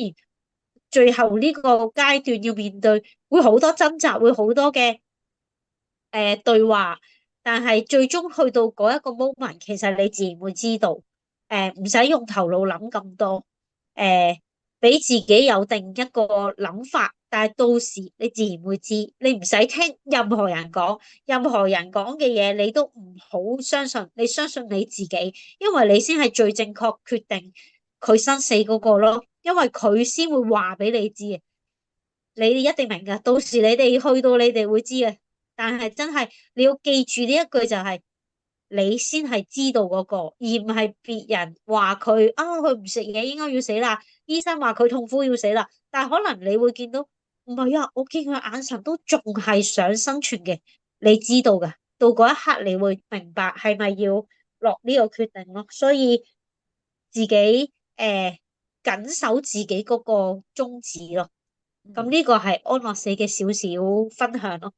最後呢個階段要面對會好多掙扎，會好多嘅對話，但係最終去到嗰一個 moment，其實你自然會知道。唔使用頭腦諗咁多，俾自己有定一個諗法，但係到時你自然會知，你唔使聽任何人講，任何人講嘅嘢你都唔好相信，你相信你自己，因為你先係最正確決定佢生死嗰個咯，因為佢先會話俾你知嘅，你哋一定明噶，到時你哋去到你哋會知嘅，但係真係你要記住呢一句就係。你先係知道嗰個，而唔係別人話佢啊，佢唔食嘢應該要死啦。醫生話佢痛苦要死啦，但係可能你會見到唔係啊，我見佢眼神都仲係想生存嘅。你知道噶，到嗰一刻你會明白係咪要落呢個決定咯。所以自己緊守自己嗰個宗旨咯。咁呢個係安樂死嘅少少分享咯。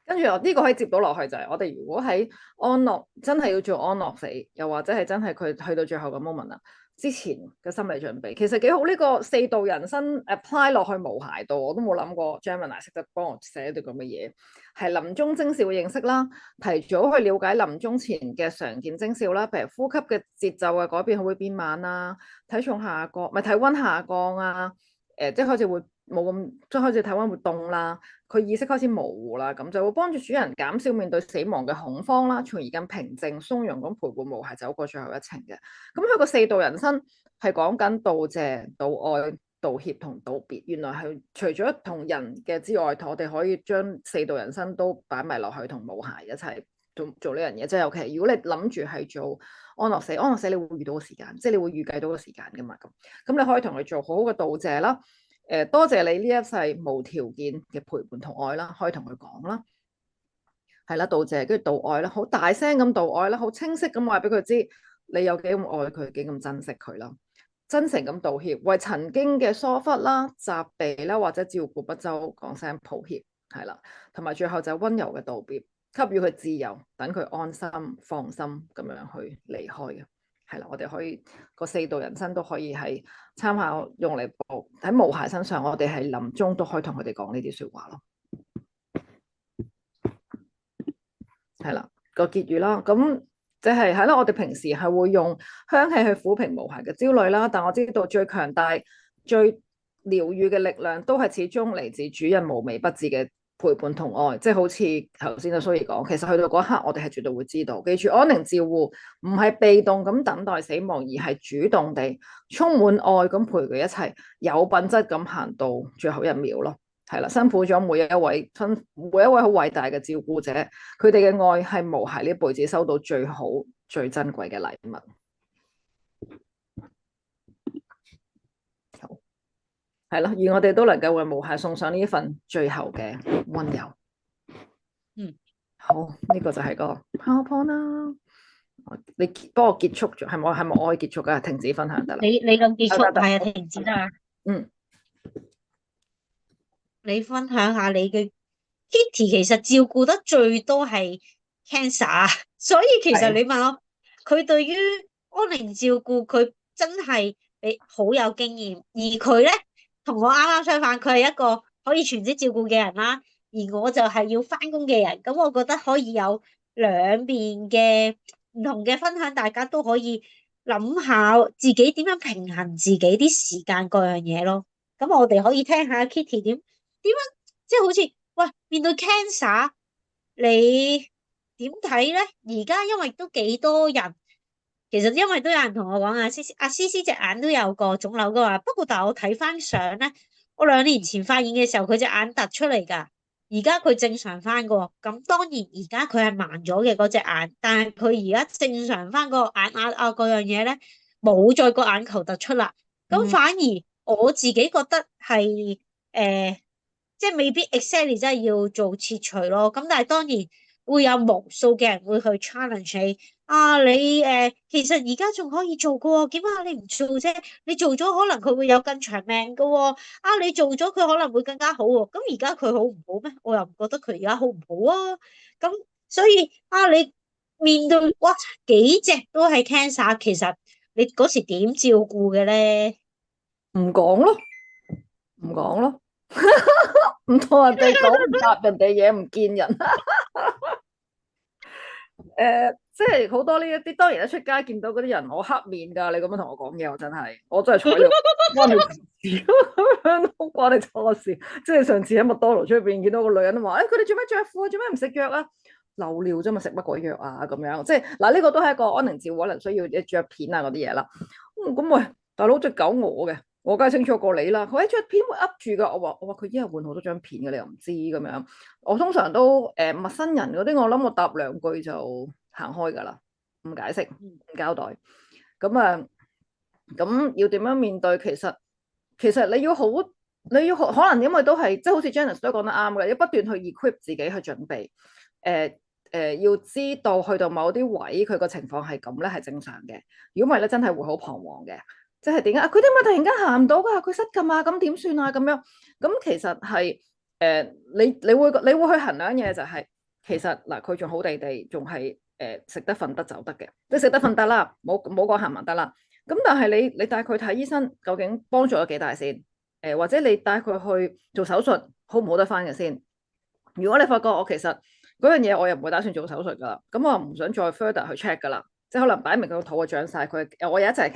跟住呢個可以接到落去就係我哋如果喺安樂真係要做安樂死，又或者係真係佢去到最後嘅 moment 啦，之前嘅心理準備其實幾好。呢個四道人生 apply 落去無鞋度，我都冇諗過 Gemini 識得幫我寫啲咁嘅嘢。係臨終徵兆嘅認識啦，提早去了解臨終前嘅常見徵兆啦，譬如呼吸嘅節奏嘅改變會變慢啊，體重下降，咪體溫下降啊，即係開始會冇咁，即係開始體溫會凍啦。佢意識開始模糊啦，咁就會幫助主人減少面對死亡嘅恐慌啦，從而更平靜鬆容咁陪伴無鞋走過最後一程嘅。咁佢個四道人生係講緊道謝、道愛、道歉同道別。原來係除咗同人嘅之外，我哋可以將四道人生都擺埋落去同無鞋一齊做呢樣嘢。即係尤其如果你諗住係做安樂死，安樂死你會遇到個時間，即係你會預計到個時間噶嘛。咁你可以同佢做好好嘅道謝啦。多謝你呢一世無條件嘅陪伴同愛啦，可以同佢講啦，係啦，道謝，跟住道愛啦，好大聲咁道愛啦，好清晰咁話俾佢知你有幾咁愛佢，幾咁珍惜佢啦，真誠咁道歉，為曾經嘅疏忽啦、責備啦或者照顧不周講聲抱歉，係啦，同埋最後就溫柔嘅道別，給予佢自由，等佢安心放心咁樣去離開嘅。係啦，我哋可以個4道人生都可以係參考用嚟喺毛孩身上，我哋係臨終都可以同佢哋講呢啲説話咯。係啦，個結語啦，咁即係啦，我哋平時係會用香氣去撫平毛孩嘅焦慮啦，但我知道最強大、最療愈嘅力量都係始終嚟自主人無微不至嘅陪伴同愛，即係好似頭先阿蘇怡講，其實去到嗰一刻，我哋係絕對會知道，記住安寧照護唔係被動咁等待死亡，而係主動地充滿愛咁陪佢一齊，有品質咁行到最後一秒咯。係啦，辛苦咗每一位好偉大嘅照顧者，佢哋嘅愛係毛孩呢輩子收到最好、最珍貴嘅禮物。好，係啦，願我哋都能夠為毛孩送上呢一份最後嘅溫柔。好，呢個就係個 PowerPoint 啦。你幫我結束咗，係咪我可以結束㗎？停止分享得啦。你咁結束，得係啊，停止啦。你分享下你嘅 Kitty，其實照顧得最多係 cancer，所以其實你問我，佢對於安寧照顧佢真係你好有經驗，而佢咧同我啱啱相反，佢係一個可以全職照顧嘅人啦，而我就係要翻工嘅人，咁我覺得可以有兩邊嘅唔同嘅分享，大家都可以諗下自己點樣平衡自己啲時間各樣嘢咯。咁我哋可以聽下 Kitty 點樣，即係好似喂面對 cancer，你點睇咧？而家因為都幾多人，其實因為都有人同我講阿思思隻眼都有個腫瘤噶嘛。不過但係我睇翻相咧，我2年前發現嘅時候佢隻眼突出嚟噶，而家佢正常翻噶。咁當然而家佢係盲咗嘅嗰隻眼，但係佢而家正常翻個眼壓啊嗰樣嘢咧，冇再個眼球突出啦。咁反而我自己覺得係即係未必 exactly 真係要做切除咯，咁但係當然會有無數嘅人會去 challenge 你你其實而家仲可以做噶喎，點解你唔做啫？你做咗可能佢會有更長命噶喎，你做咗佢可能會更加好喎，咁而家佢好唔好咩？我又唔覺得佢而家好唔好啊，咁所以你面對哇幾隻都係 cancer，其實你嗰時點照顧嘅咧？唔講咯，唔講咯。唔同人哋講，唔答人哋嘢，唔見人。即係好多呢一啲，當然一出街見到嗰啲人，我黑面噶，你咁樣同我講嘢，我真係睬你，關你事，咁樣都關你錯事。即係上次喺麥當勞出邊見到個女人話，佢哋做咩着褲？做咩唔食藥啊？漏尿啫嘛，食乜鬼藥啊？咁樣，即係嗱，呢個都係一個安寧照顧，可能需要一着片啊嗰啲嘢啦。咁喂，大佬隻狗我嘅。我梗係清楚過你啦，佢喺張片會噏住噶。我話佢一日換好多張片嘅，你又唔知咁樣。我通常都陌生人嗰啲，我諗我答2句就行開噶啦，唔解釋，唔交代。咁要點樣面對？其實你要好，可能因為都係即係好似 Janice 都講得啱嘅，要不斷去 equip 自己去準備。要知道去到某啲位，佢個情況係咁咧，係正常嘅。如果唔係咧，真係會好彷徨嘅。即係點解佢點解突然間行唔到㗎？佢失禁啊，咁點算啊？咁樣咁其實係你會去衡量嘢就係其實嗱，佢仲好地地，仲係食得瞓得走得嘅，即係食得瞓得啦，冇講行唔得啦。咁但係你帶佢睇醫生，究竟幫助有幾大先？或者你帶佢去做手術，好唔好得翻嘅先？如果你發覺我其實嗰樣嘢我又唔會打算做手術㗎啦，咁我唔想再 further 去 check 㗎啦。即係可能擺明佢個肚啊長晒，我有一隻係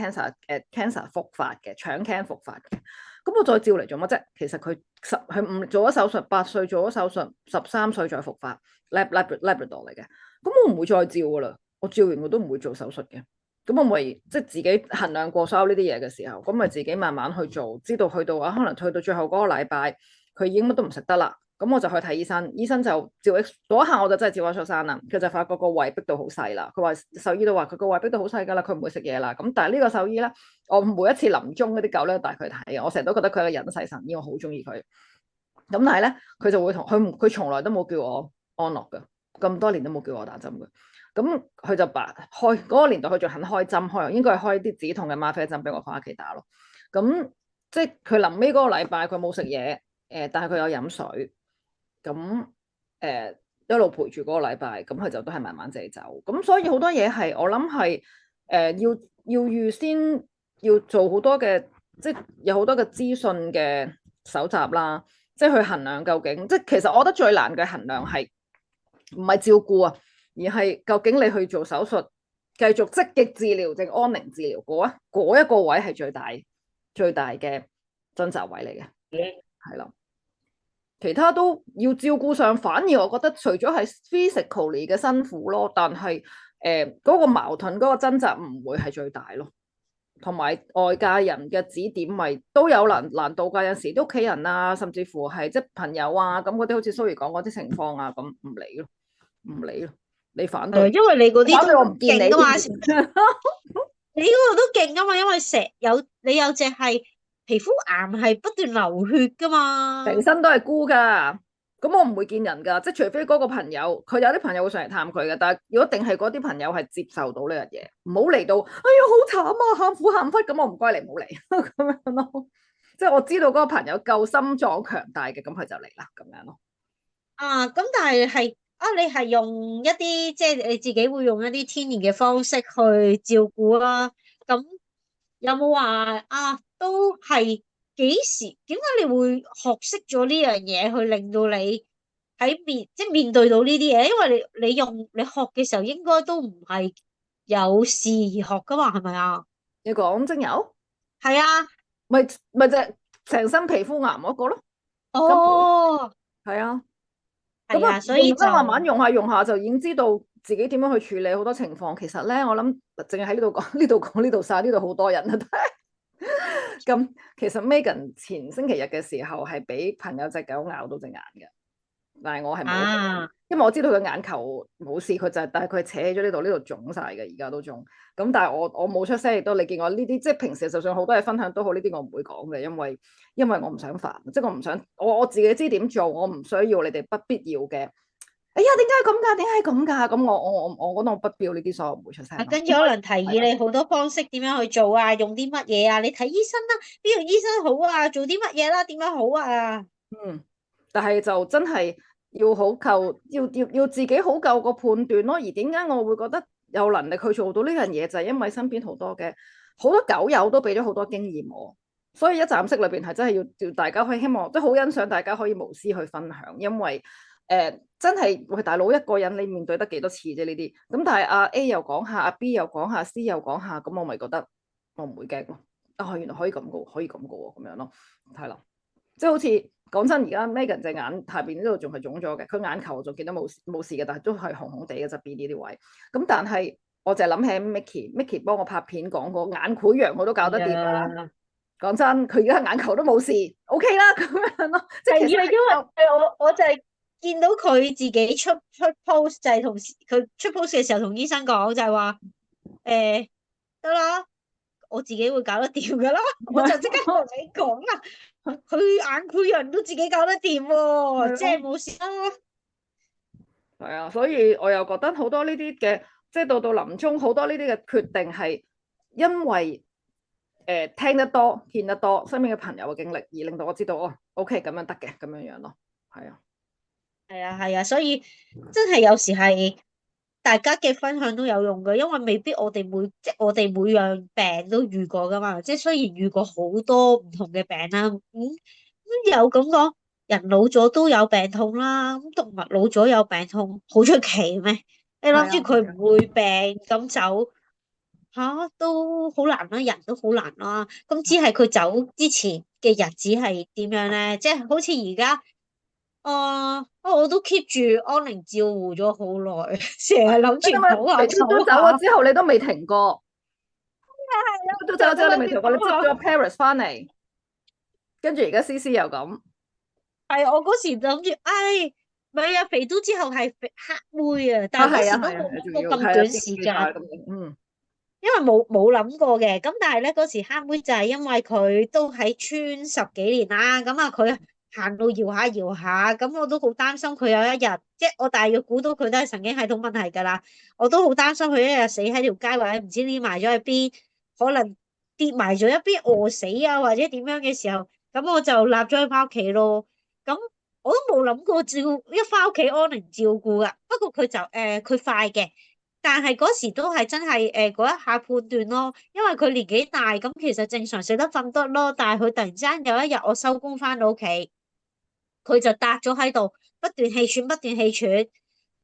cancer 復發嘅，腸 can 復發嘅，咁我再照嚟做乜啫？其實佢唔做咗手術，8歲做咗手術，13歲再復發，Labrador 嚟嘅，咁我唔會再照噶啦，我照完我都唔會做手術嘅，咁我咪即係自己衡量過所有呢啲嘢嘅時候，咁咪自己慢慢去做，知道去到可能去到最後嗰個禮拜，佢已經乜都唔食得啦。咁我就去睇醫生，醫生就照 X 嗰下我就真係照咗出山啦。佢就發覺個胃逼到好細啦。佢話獸醫都話佢個胃逼到好細㗎啦，佢唔會食嘢啦。咁但係呢個獸醫咧，我每一次臨終嗰啲狗咧帶佢睇，我成日都覺得佢係個隱世神醫，我好中意佢。咁但係咧，佢就會佢從來都冇叫我安樂㗎，咁多年都冇叫我打針㗎。咁佢就開嗰個年代，佢仲肯開針，應該係開啲止痛嘅嗎啡針俾我翻屋企打咯。咁即係佢臨尾嗰個禮拜，佢冇食嘢，但係佢有飲水。咁一路陪住嗰個禮拜，咁佢就都係慢慢自己走。咁所以好多嘢係我諗係要預先要做好多嘅，即係有好多嘅資訊嘅搜集啦，即係去衡量究竟，即係其實我覺得最難嘅衡量係唔係照顧啊，而係究竟你去做手術，繼續積極治療定安寧治療嗰一個位係最大嘅掙扎位嚟嘅，係啦。其他都要照顧上，反而我覺得除咗係 physically 嘅辛苦咯，但係嗰個矛盾嗰個掙扎唔會係最大咯。同埋外界人嘅指點咪都有難度㗎，有時啲屋企人啊，甚至乎係即係朋友啊，咁嗰啲好似 Zoe 講嗰啲情況啊，咁唔理咯，你反對，因為你嗰啲都我唔見你勁啊嘛，你嗰個都勁啊嘛，因為你有隻係皮膚癌係不斷流血噶嘛，成身都係菇㗎。咁我唔會見人㗎，即係除非嗰個朋友，佢有啲朋友會上嚟探佢嘅，但係如果定係嗰啲朋友係接受到呢樣嘢，唔好嚟到，哎呀好慘啊，喊苦喊忽，咁我唔該你唔好嚟咁樣咯。即係我知道嗰個朋友夠心臟強大嘅，咁佢就嚟啦咁樣咯。咁但係你係用一啲即係你自己會用一啲天然嘅方式去照顧啦，咁有冇話都係幾時？點解你會學識咗呢樣嘢去令到你即係面對到呢啲嘢？因為你學嘅時候應該都唔係有事而學噶嘛，係咪啊？你講精油，係啊，咪就係成身皮膚癌嗰個咯。哦，係啊，咁係啊，所以就慢慢用下就已經知道自己點樣去處理好多情況。其實咧，我諗淨係喺呢度講，呢度講，呢度晒，呢度好多人啊。咁其實 Megan 前星期日嘅時候係俾朋友隻狗咬到隻眼嘅，但係我係冇，因為我知道佢眼球冇事，佢就係，但係佢係扯咗呢度腫晒嘅，而家都仲。咁但係我冇出聲，亦都你見我呢啲，即係平時就算好多嘢分享都好，呢啲我唔會講嘅，因為我唔想煩，即係我唔想我自己知點做，我唔需要你哋不必要嘅。哎呀，點解咁㗎？點解咁㗎？咁我覺得我不必要呢啲，所以我唔會出聲。跟住可能提議你好多方式點樣去做啊，用啲乜嘢啊？你睇醫生啦，邊個醫生好啊？做啲乜嘢啦？點樣好啊？但係就真係要好夠，要自己好夠個判斷咯。而點解我會覺得有能力去做到呢樣嘢，就係因為身邊好多狗友都俾咗好多經驗我，所以一站式裏邊係真係要大家可以希望，即係好欣賞大家可以無私去分享，因為真係喂大佬一個人你面對得幾多次啫呢啲，咁但係阿 A 又講下，阿 B 又講下，C 又講下，咁我咪覺得我唔會驚咯。原來可以咁噶，可以咁噶喎，咁樣咯，係啦，即係好似講真，而家 Megan 隻眼下邊呢度仲係腫咗嘅，佢眼球仲見到冇事嘅，但係都係紅紅地嘅側邊呢啲位。咁但係我就諗起 Micky 幫我拍片講過眼潰瘍我都搞得掂啦。講真，佢而家眼球都冇事，OK 啦咁樣咯。即係因為我就係見到佢自己出 post 就係同佢出 post 嘅時候同醫生講就係話得啦，我自己會搞得掂噶啦，我就即刻同你講啊，佢眼潰瘍都自己搞得掂喎，即係冇事啦。係啊，所以我又覺得好多呢啲嘅，即係到臨終好多呢啲嘅決定係因為聽得多、見得多身邊嘅朋友嘅經歷，而令到我知道OK 咁樣得嘅，咁樣樣咯，係啊，係啊，所以真係有時係大家嘅分享都有用嘅，因為未必即係我哋每樣病都遇過噶嘛，即係雖然遇過好多唔同嘅病啦，有咁講，人老咗都有病痛啦，咁動物老咗有病痛，好出奇咩？你諗住佢唔會病咁走都好難啦，人都好難啦。咁只係佢走之前嘅日子係點樣咧？即係好似而家，我都 keep 住安寧照護咗好耐，成日諗住唞下都走咗之後，你都未停過。都走咗之後，你未停過，你接咗 Paris 翻嚟，跟住而家 CC 又咁。係我嗰時諗住，咪啊肥都之後係黑妹啊，但係嗰時都冇諗過咁短時間。因為冇諗過嘅，咁但係咧嗰時黑妹就係因為佢都喺村10幾年啦，咁佢行路搖下搖下，咁我都好擔心佢有一日，即係我大約估到佢都係神經系統問題噶啦，我都好擔心佢一日死喺條街或者唔知匿埋咗喺邊，可能跌埋咗一邊餓死啊或者點樣嘅時候，咁我就立咗佢翻屋企咯。咁我都冇諗過一翻屋企安寧照顧噶。不過佢就佢快嘅，但係嗰時都係真係嗰一下判斷咯，因為佢年紀大，咁其實正常食得瞓得咯。但係佢突然之間有一日我收工翻到屋企，佢就笪咗喺度，不斷氣喘，不斷氣喘。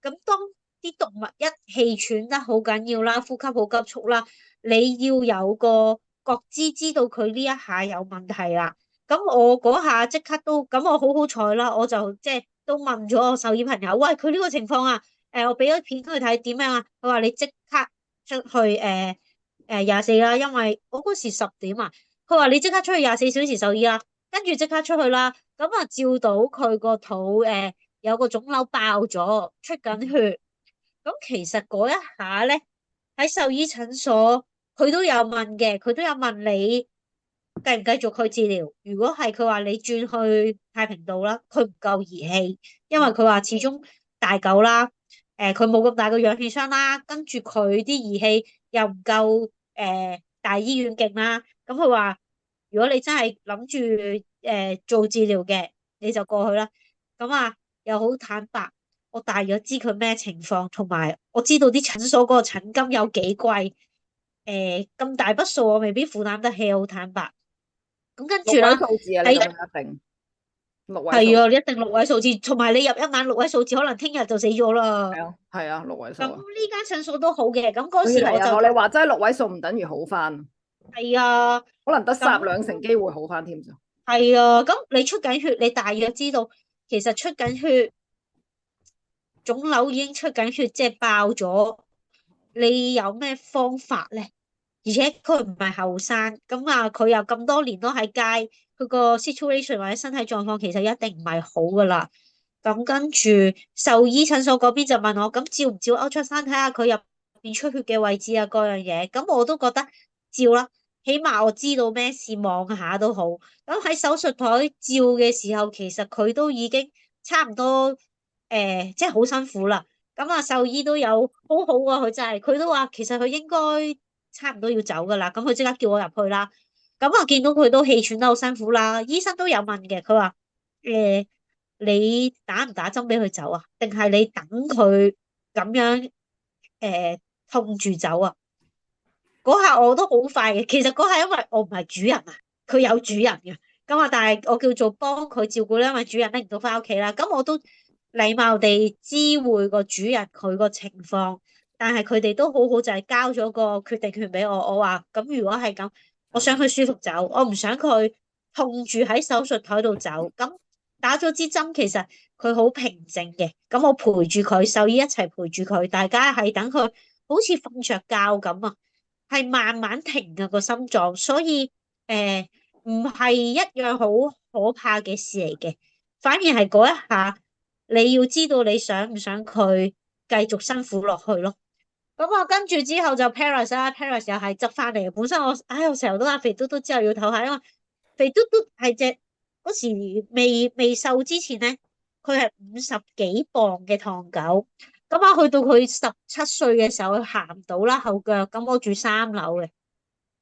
咁當啲動物一氣喘得好緊要啦，呼吸好急促啦，你要有個覺知，知道佢呢一下有問題啦。咁我嗰下即刻都，咁我好好彩啦，我就即係都問咗我獸醫朋友，喂，佢呢個情況啊，我俾咗片佢睇點樣啊？佢話你即刻出去24啦，因為我嗰時10點啊，佢話你即刻出去24小時獸醫啦，跟住即刻出去啦。咁啊，照到佢個肚有個腫瘤爆咗，出緊血。咁其實嗰一下咧，喺獸醫診所，佢都有問嘅，佢都有問你繼唔繼續去治療。如果係，佢話你轉去太平道啦，佢唔夠儀器，因為佢話始終大狗啦，佢冇咁大個氧氣箱啦，跟住佢啲儀器又唔夠大醫院勁啦。咁佢話如果你真係諗住做治療嘅，你就過去啦。咁啊，又好坦白。我大約知佢咩情況，同埋我知道啲診所嗰個診金有幾貴，咁大筆數我未必負擔得起，好坦白。咁跟住六位啦，數字啊，你喺咁樣一定六位數，係啊，一定6位數字，同埋你入一晚6位數字，可能聽日就死咗啦。係啊，係啊，六位數咁啊。呢間診所都好嘅，咁嗰所以係啊，時我就我你話齋六位數唔等於好翻，係啊，可能得咁2成機會好翻添咋。係啊，咁你出緊血，你大約知道其實出緊血，腫瘤已經出緊血，即係爆咗。你有咩方法咧？而且佢唔係後生，咁啊佢又咁多年都喺街，佢個 situation 或者身體狀況其實一定唔係好噶啦。咁跟住獸醫診所嗰邊就問我，咁照唔照 ultrasound 睇下佢入邊出血嘅位置啊，各樣嘢。咁我都覺得照啦，起碼我知道咩事，望下都好。咁喺手術台照嘅時候，其實佢都已經差唔多即係好辛苦啦。咁啊，獸醫都有好好啊，佢真係，佢都話其實佢應該差唔多要走噶啦。咁佢即刻叫我入去啦。咁啊，見到佢都氣喘得好辛苦啦。醫生都有問嘅，佢話你打唔打針俾佢走啊？定係你等佢咁樣誒痛住走啊？嗰下我都好快嘅。其實嗰下因為我唔係主人啊，佢有主人嘅。咁啊，但係我叫做幫佢照顧咧，因為主人拎唔到翻屋企啦。咁我都禮貌地知會個主人佢個情況，但係佢哋都好好，就係交咗個決定權俾我。我話咁如果係咁，我想佢舒服走，我唔想佢痛住喺手術台度走。咁打咗支針，其實佢好平靜嘅。咁我陪住佢，獸醫一齊陪住佢，大家係等佢好似瞓着覺咁啊，係慢慢停嘅個心臟。所以唔係一樣好可怕嘅事嚟嘅，反而係嗰一下你要知道你想唔想佢繼續辛苦落去咯。咁我跟住之後就 Paris 啦，Paris 又係執翻嚟嘅。本身我成日都話肥嘟嘟之後要唞下，因為肥嘟嘟係隻嗰時未瘦之前咧，佢係50幾磅嘅唐狗。咁啊，去到佢17歲嘅時候，佢行唔到啦後腳。咁我住3樓嘅。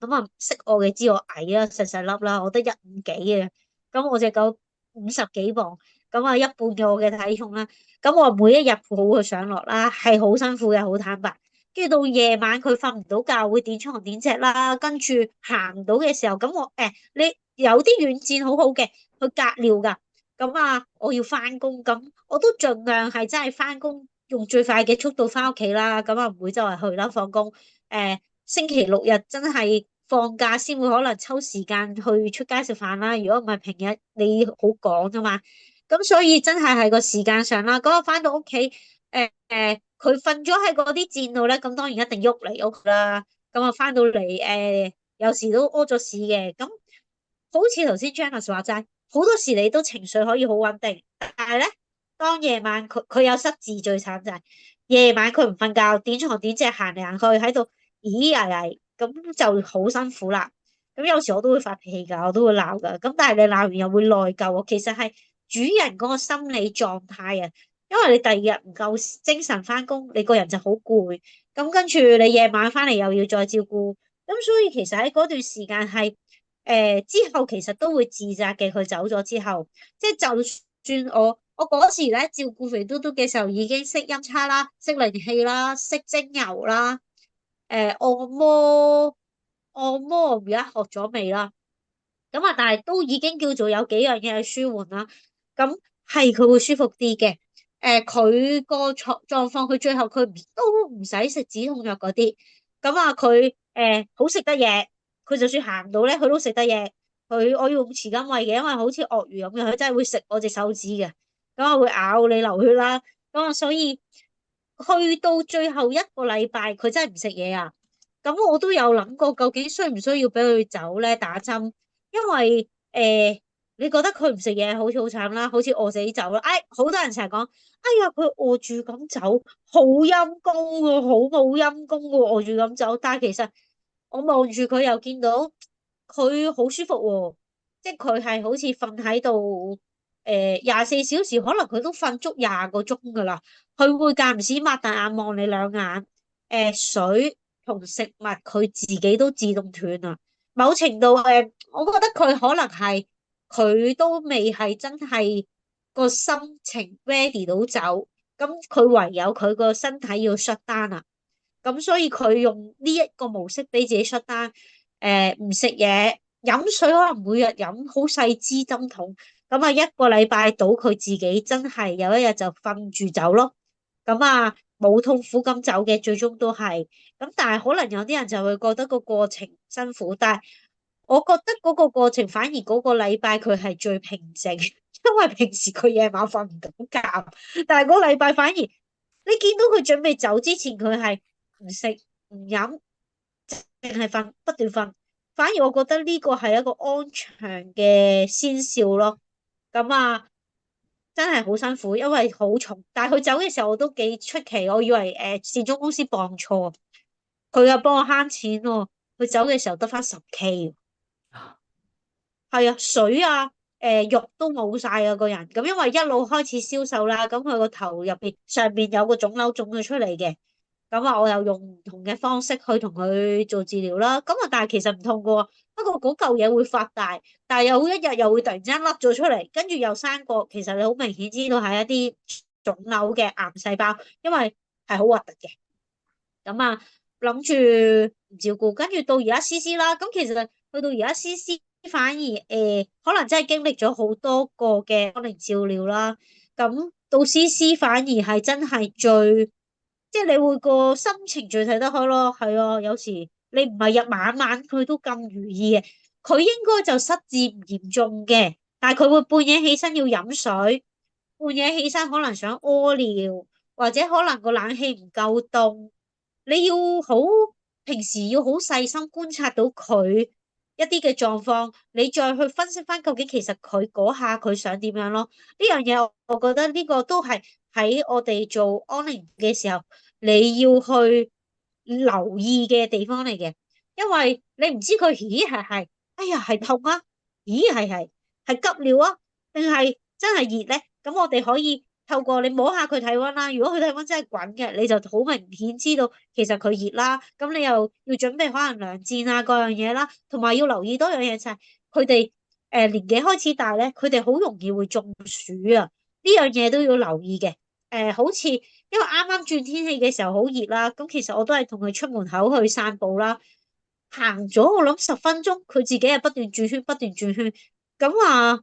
咁啊，識我嘅知我矮啦，細細粒啦，我得1.5幾嘅。咁我隻狗50幾磅，咁啊一半嘅我嘅體重啦。咁我每一日抱佢上落啦，係好辛苦嘅，好坦白。跟住到夜晚佢瞓唔到覺，會點床點隻啦。跟住行唔到嘅時候，咁你有啲軟墊好好嘅，佢隔尿噶。咁啊，我要翻工，咁我都盡量係真係翻工，用最快嘅速度翻屋企啦。咁啊唔會周圍去啦，放工。星期六日真係放假先會可能抽時間去出街食飯啦。如果唔係平日你好趕噶嘛，咁所以真係個時間上啦。嗰日翻到屋企，佢瞓咗喺嗰啲墊度咧，咁當然一定喐嚟喐去啦。咁啊翻到嚟有時都屙咗屎嘅。咁好似頭先 Janice 話齋，好多時你都情緒可以好穩定，但係咧當夜晚佢有失智，最慘就係夜晚佢唔瞓覺，點床點隻行嚟行去喺度。咦呀呀，咁就好辛苦啦。咁有時我都會發脾氣噶，我都會鬧噶。咁但係你鬧完又會內疚啊。其實係主人嗰個心理狀態啊，因為你第二日唔夠精神翻工，你個人就好攰。咁跟住你夜晚翻嚟又要再照顧，咁所以其實喺嗰段時間係之後其實都會自責嘅。佢走咗之後，即係就算我嗰時咧照顧肥嘟嘟嘅時候，已經識音叉啦，識靈氣啦，識精油啦，按摩我而家學咗未啦？咁啊，但係都已經叫做有幾樣嘢係舒緩啦。咁係佢會舒服啲嘅。佢個狀況，佢最後佢都唔使食止痛藥嗰啲。咁啊，佢好食得嘢，佢就算行唔到咧，佢都食得嘢。我要用匙羹餵嘅，因為好似鱷魚咁嘅，佢真係會食我隻手指嘅。咁啊，會咬你流血啦。咁啊，所以去到最後一個禮拜，佢真係唔食嘢啊。咁我都有諗過，究竟需唔需要俾佢走咧打針？因為你覺得佢唔食嘢好似好慘啦，好似餓死走啦。好多人成日講，哎呀，佢餓住咁走，好陰功喎，好冇陰功喎，餓住咁走。但係其實我望住佢又見到佢好舒服喎，即係佢係好似瞓喺度，24小時，可能佢都瞓足20個鐘噶啦。佢會間唔時擘大眼望你兩眼，水同食物佢自己都自動斷啦。某程度我覺得佢可能係佢都未係真係個心情 ready 到走，咁佢唯有佢個身體要 shut down 啊，咁所以佢用呢一個模式俾自己 shut down，唔食嘢，飲水可能每日飲好細支針筒，咁啊一個禮拜到佢自己真係有一日就瞓住走咯，咁啊冇痛苦咁走嘅，最終都係。咁但係可能有啲人就會覺得個過程辛苦，但係我覺得嗰個過程反而嗰個禮拜佢係最平靜，因為平時佢夜晚瞓唔到覺，但係嗰個禮拜反而你見到佢準備走之前，佢係唔食唔飲，淨係瞓，不斷瞓。反而我覺得呢個係一個安詳嘅先兆咯。咁啊，真係好辛苦，因為好重。但係佢走嘅時候我都幾出奇，我以為善終公司磅錯，佢又幫我慳錢喎。佢走嘅時候得翻10K。係啊，水啊，肉都冇晒啊，個人咁，因為一路開始消瘦啦，咁佢個頭入邊上邊有個腫瘤腫咗出嚟嘅，咁啊，我又用唔同嘅方式去同佢做治療啦，咁啊，但係其實唔痛噶喎，不過嗰嚿嘢會發大，但係有一日又會突然之間甩咗出嚟，跟住又生過，其實你好明顯知道係一啲腫瘤嘅癌細胞，因為係好核突嘅，咁啊諗住唔照顧，跟住到而家 CC 啦，咁其實去到而家 CC。反而可能真係經歷咗好多個嘅安寧照料啦，咁到 CC 反而係真係最，即係你會個心情最睇得開咯，係啊，有時你唔係日晚晚佢都咁如意嘅，佢應該就失智唔嚴重嘅，但係佢會半夜起身要飲水，半夜起身可能想屙尿，或者可能個冷氣唔夠凍，你要好平時要好細心觀察到佢一啲嘅狀況，你再去分析翻究竟其實佢嗰下佢想點樣咯？呢樣嘢我覺得呢個都係喺我哋做安寧嘅時候，你要去留意嘅地方嚟嘅，因為你唔知佢咦係，哎呀係痛啊，咦係急尿啊，定係真係熱咧？咁我哋可以透過你摸下佢體溫啦，如果佢體溫真係滾嘅，你就好明顯知道其實佢熱啦。咁你又要準備可能涼墊啊，各樣嘢啦，同埋要留意多樣嘢就係佢哋年紀開始大咧，佢哋好容易會中暑啊。呢樣嘢都要留意嘅。好似因為啱啱轉天氣嘅時候好熱啦，咁其實我都係同佢出門口去散步啦，行咗我諗10分鐘，佢自己係不斷轉圈，不斷轉圈。咁啊，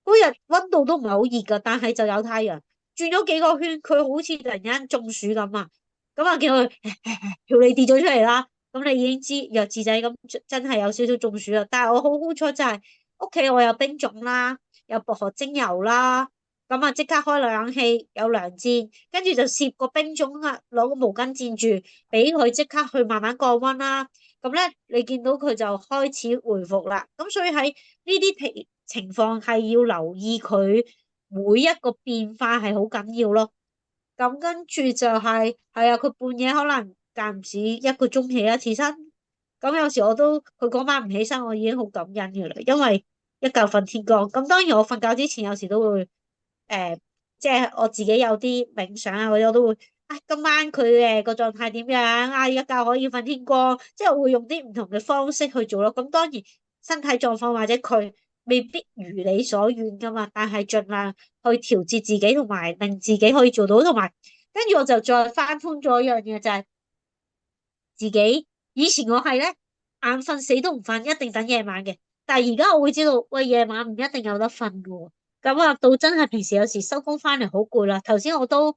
嗰日溫度都唔係好熱噶，但係就有太陽，轉咗幾個圈，佢好似突然間中暑咁啊！咁啊，見佢條脷跌咗出嚟啦，咁你已經知弱智仔咁真係有少少中暑啦。但係我好彩就係屋企我有冰種啦，有薄荷精油啦，咁啊即刻開冷氣，有涼墊，跟住就攝個冰種啊，攞個毛巾墊住，俾佢即刻去慢慢降溫啦。咁咧，你見到佢就開始回復啦。咁所以喺呢啲情況係要留意佢每一個變化係好緊要咯。咁跟住就係啊，佢半夜可能間唔時1個鐘起一次身。咁有時我都佢嗰晚唔起身，我已經好感恩嘅啦，因為一覺瞓天光。咁當然我瞓覺之前有時都會誒，即係我自己有啲冥想啊，或者我都會今晚佢嘅個狀態點樣啊？一覺可以瞓天光，即係我會用啲唔同嘅方式去做咯。咁當然身體狀況或者佢未必如你所願噶嘛，但係盡量去調節自己，同埋令自己可以做到，同埋跟住我就再翻通咗一樣嘢，就係自己以前我係咧眼瞓死都唔瞓，一定等夜晚嘅。但係而家我會知道，喂，夜晚唔一定有得瞓嘅喎。咁啊，到真係平時有時收工翻嚟好攰啦。頭先我都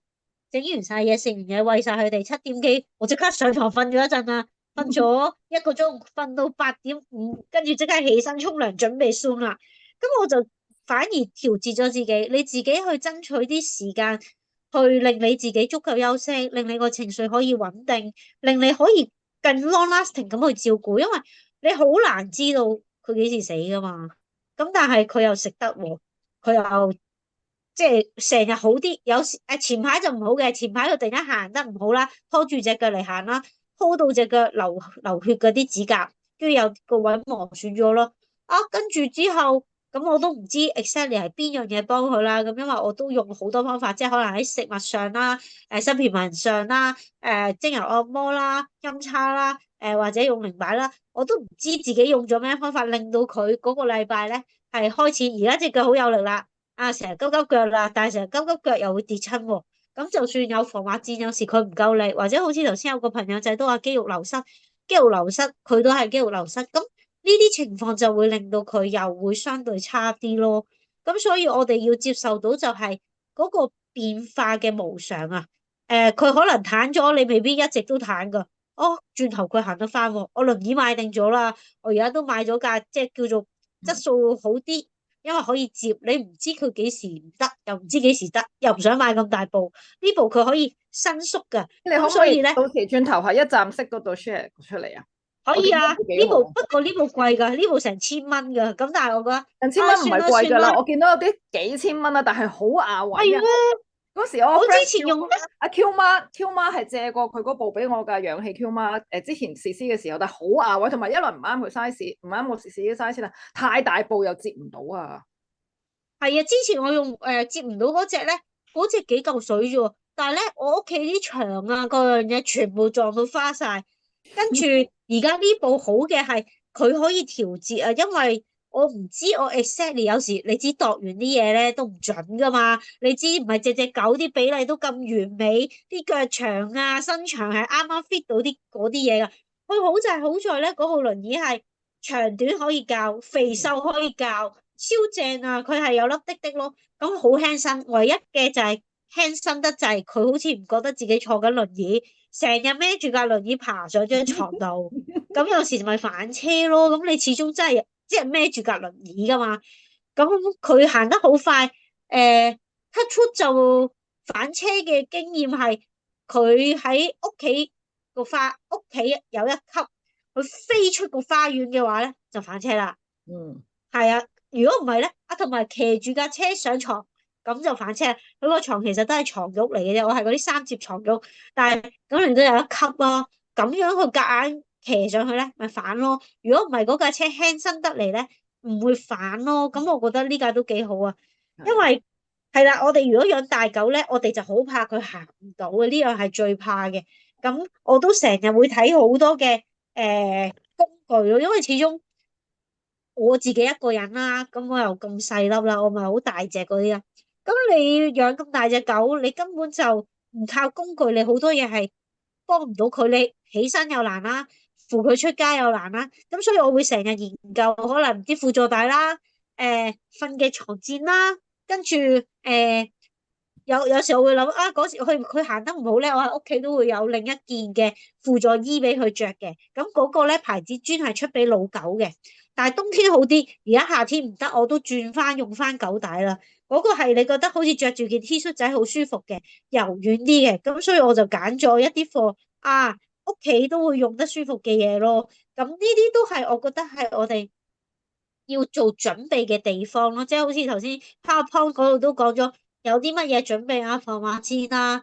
整完晒嘢，食完嘢，餵晒佢哋，7點幾，我即刻上床瞓咗一陣啦，瞓咗1個鐘，瞓到8點5，跟住即刻起身沖涼準備 Zoom 啦。咁我就反而調節咗自己，你自己去爭取啲時間，去令你自己足夠休息，令你個情緒可以穩定。令你可以更 long lasting 咁去照顧，因為你好難知道佢幾時死噶嘛。咁但係佢又食得喎，佢又即係成日好啲。有時前排就唔好嘅，前排佢突然間行得唔好啦，拖住隻腳嚟行啦，拖到隻腳流血嗰啲指甲，跟住有個位磨損咗咯。跟住之後。咁我都唔知 exactly 係邊樣嘢幫佢啦，咁因為我都用好多方法，即係可能喺食物上啦、新皮紋上啦、精油按摩啦、音叉啦、或者用靈擺啦，我都唔知自己用咗咩方法令到佢嗰個禮拜咧係開始，而家隻腳好有力啦，成日急急腳啦，但係成日急急腳又會跌親喎，咁就算有防滑墊，有時佢唔夠力，或者好似頭先有個朋友仔都話肌肉流失，肌肉流失佢都係肌肉流失，咁。呢啲情況就會令到佢又會相對差啲咯，咁所以我哋要接受到就係嗰個變化嘅無常啊。佢可能癱咗，你未必一直都癱噶。轉頭佢行得翻喎，我輪椅買定咗啦，我而家都買咗架，即係叫做質素好啲，因為可以接。你唔知佢幾時唔得，又唔知幾時得，又唔想買咁大部，呢部佢可以伸縮噶，你可唔可咁所以咧。以到時轉頭喺一站式嗰度 share 出嚟啊？可以啊，呢部好，不過呢部貴噶，呢部成1000蚊噶，咁但係我覺得1000蚊唔係算啦貴噶啦，算啦，我見到有啲幾千蚊啊，但係好牙位啊。係啊，嗰時我我之 friend 前用阿 Q 媽係借過佢嗰部俾我噶氧氣 Q 媽，之前試嘅時候，但係好牙位，同埋一來唔啱佢 size，唔啱我試嘅 size 啦，太大部又接唔到啊。係啊，之前我用接唔到嗰隻咧，嗰隻幾嚿水啫喎，但係咧我屋企啲牆啊各樣嘢全部撞到花晒，跟住而家呢部好嘅係佢可以調節啊，因為我唔知我 exactly 有時你知度完啲嘢咧都唔準噶嘛，你知唔係隻隻狗啲比例都咁完美，啲腳長啊身長係啱啱 fit 到啲嗰啲嘢噶，佢好就係好在咧嗰部輪椅係長短可以校，肥瘦可以校。超正啊！佢係有粒滴滴咯，咁好輕身。唯一嘅就係輕身得滯，佢好似唔覺得自己坐緊輪椅，成日孭住架輪椅爬上張床度。咁有時咪反車咯。咁你始終真係即係孭住架輪椅噶嘛？咁佢行得好快。touch wood 就反車嘅經驗係佢喺屋企有一級，佢飛出個花園嘅話咧就反車啦。嗯，係啊。如果唔係咧，同埋騎住架車上床，咁就反車。佢個床其實都係床褥嚟嘅啫，我係嗰啲三節床褥，但係咁你都有一級咯。咁樣佢夾硬騎上去咧，咪反咯。如果唔係嗰架車輕身得嚟咧，唔會反咯。咁我覺得呢架都幾好啊，因為係啦，我哋如果養大狗咧，我哋就好怕佢行唔到嘅，呢樣係最怕嘅。咁我都成日會睇好多嘅工具咯，因為始終。我自己一個人啦，咁我又咁細粒啦，我咪好大隻嗰啲啦。咁你養咁大隻狗，你根本就唔靠工具，你好多嘢係幫唔到佢。你起身又難啦，扶佢出街又難啦。咁所以我會成日研究，可能啲輔助帶啦，瞓嘅床墊啦，跟住有時我會諗嗰時佢行得唔好咧，我喺屋企都會有另一件嘅輔助衣俾佢着嘅。咁嗰個咧牌子專係出俾老狗嘅。但係冬天好啲，而家夏天唔得，我都轉翻用翻狗帶啦。嗰個係你覺得好似着住件 T 恤仔好舒服嘅，柔軟啲嘅，咁所以我就揀咗一啲貨屋企都會用得舒服嘅嘢咯。咁呢啲都係我覺得係我哋要做準備嘅地方咯，即係好似頭先 PowerPoint 嗰度都講咗有啲乜嘢準備啊，防滑墊啦，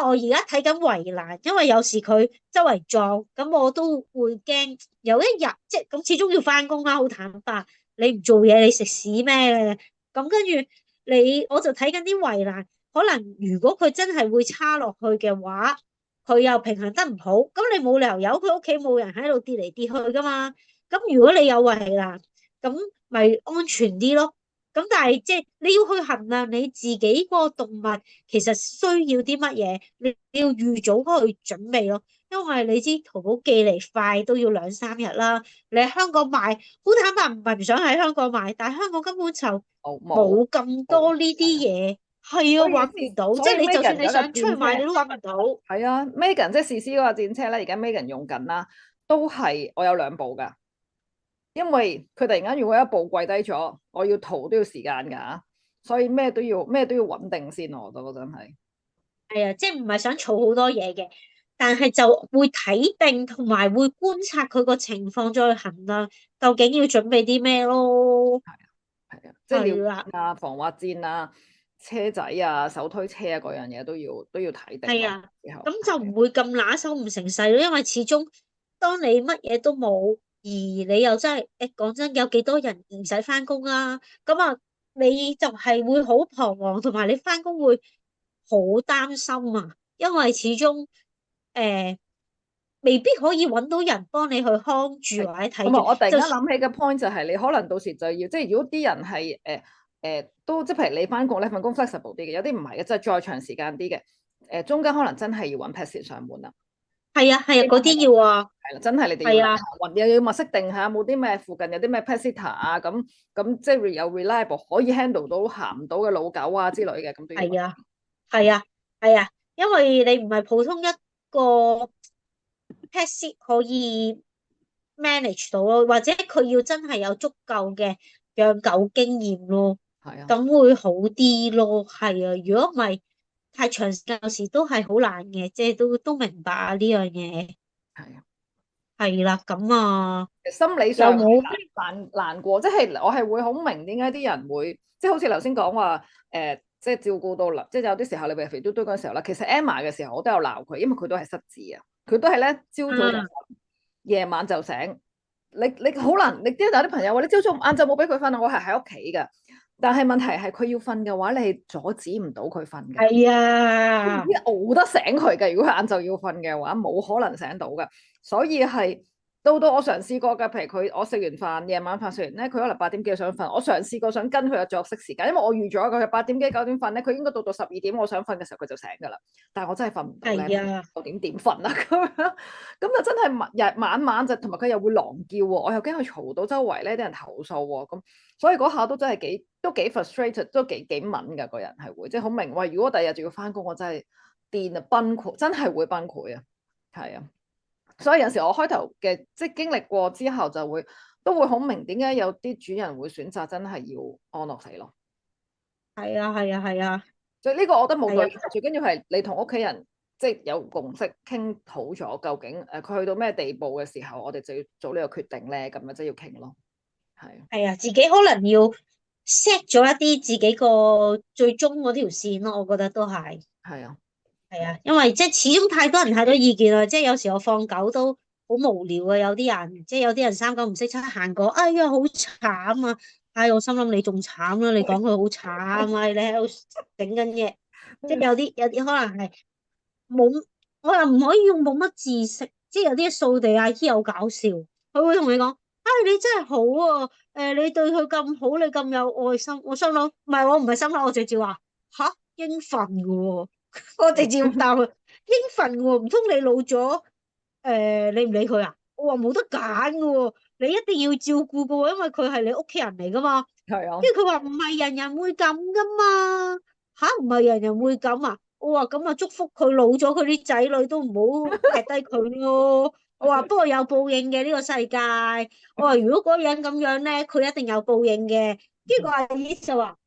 我而家睇緊圍欄，因為有時佢周圍撞，咁我都會驚有一日即係咁，始終要翻工啦。好坦白，你唔做嘢，你食屎咩？咁跟住我就睇緊啲圍欄，可能如果佢真係會叉落去嘅話，佢又平衡得唔好，咁你冇理由由佢屋企冇人喺度跌嚟跌去噶嘛。咁如果你有圍欄，咁咪安全啲咯。咁但係即係你要去衡量你自己個動物其實需要啲乜嘢，你要預早去準備咯。因為你知淘寶寄嚟快都要2、3日啦。你喺香港買，好坦白唔係唔想喺香港買，但係香港根本就冇冇咁多呢啲嘢，係啊，揾唔到。即所以 係你就算 Megan 嗰架你想出去買，戰車你都揾唔到。係啊，Megan 即係試試嗰架戰車咧，而家 Megan 用緊啦，都係我有2部㗎。因為佢突然間如果一部跪低咗，我要逃都要時間㗎，所以咩都要穩定先，我覺得真係。係啊，即係唔係想儲好多嘢嘅，但係就會睇定同埋會觀察佢個情況再去衡量，究竟要準備啲咩咯。係啊，即係係啦，尿啊、防滑墊啊、車仔啊、手推車啊嗰樣嘢都要睇定咯。係啊，之後咁就唔會咁拿手唔成勢咯。因為始終當你乜嘢都冇，而你又真係講真，有幾多人唔使翻工啊？咁啊，你就係會好彷徨，同埋你翻工會好擔心啊。因為始終誒未必可以揾到人幫你去看住或者睇住，同埋我突然就間諗起嘅 point 就係你可能到時就要，即係如果啲人係都即係譬如你翻工呢份工 flexible 啲嘅，有啲唔係嘅，即係再長時間啲嘅，中間可能真係要揾 pet 上門啦。係啊，嗰啲要啊，係啦，真係你哋要係啊，揾，又要物色定下冇啲咩附近有啲咩 pet sitter 啊，咁即係有 reliable 可以 handle 到行唔到嘅老狗啊之類嘅，咁都要揾。係啊，係啊，係啊，因為你唔係普通一個 pet sit 可以 manage 到咯，或者佢要真係有足夠嘅養狗經驗咯，係啊，咁會好啲咯。係啊，如果唔係太長時間，有時都係好難嘅，即係都明白啊呢樣嘢。係啊。係啦，咁啊，心理上有冇？難過，即係我係會好明點解啲人會，即係好似頭先講話，即係照顧到啦，即係有啲時候你喂肥嘟嘟嗰陣時候啦，其實 Emma 嘅時候我都有鬧佢，因為佢都係失智啊，佢都係咧朝早就瞓，夜晚就醒，你好難，你啲有啲朋友話你朝早晏晝冇俾佢瞓啊，我係喺屋企噶，但係問題係佢要瞓嘅話，你係阻止唔到佢瞓嘅，係啊，熬得醒佢嘅，如果佢晏晝要瞓嘅話，冇可能醒到嘅，所以係。到我嘗試過㗎，譬如我食完飯，夜晚飯食完咧，佢可能8點幾想瞓。我嘗試過想跟佢嘅作息時間，因為我預咗佢8點幾9點瞓咧，佢應該到12點，我想瞓嘅時候佢就醒㗎啦。但係我真係瞓唔到咧，係啊， 9點瞓啊咁樣，咁就真係晚晚就同埋佢又會狼叫喎，我又驚佢嘈到周圍咧啲人投訴喎，咁所以嗰下都真係幾 frustrated，都幾敏㗎個人係會，即係好明喂，如果第日仲要翻工，我真係癲啊崩潰，真係會崩潰啊，係啊。所以有時我開頭嘅即係經歷過之後，都會好明點解有啲主人會選擇真係要安樂死咯。係啊，係啊，係啊，所以呢個我覺得冇對係啊，錯，最緊要係你同屋企人即係有共識傾好咗，究竟佢去到咩地步嘅時候，我哋就要做呢個決定咧，咁樣即係要傾咯。係啊，係啊，自己可能要 set 咗一啲自己個最終嗰條線咯，我覺得都係。係啊，係啊，因為即係始終太多人太多意見啦，即係有時我放狗都好無聊啊，有啲人即係有啲人三九唔識七行過，哎呀好慘啊！哎，我心諗你仲慘啦，你講佢好慘啊，你喺度整緊嘢，即係有啲可能係冇，我又唔可以用冇乜知識，即係有啲掃地阿姨好搞笑，佢會同你講，哎你真係好啊，你對佢咁好，你咁有愛心，我心諗唔係我唔係心諗，我直接話吓應份噶喎。我直接答佢應份喎，唔通你老咗你唔理佢啊？我話冇得揀嘅喎，你一定要照顧嘅喎，因為佢係你屋企人嚟噶嘛。係啊，跟住佢話唔係人人會咁噶嘛，吓唔係人人會咁啊？我話咁啊，祝福佢老咗，佢啲仔女都唔好撇低佢咯。我話不過有報應嘅呢個世界。我話如果嗰個人咁樣咧，佢一定有報應嘅。跟住個阿姨就話。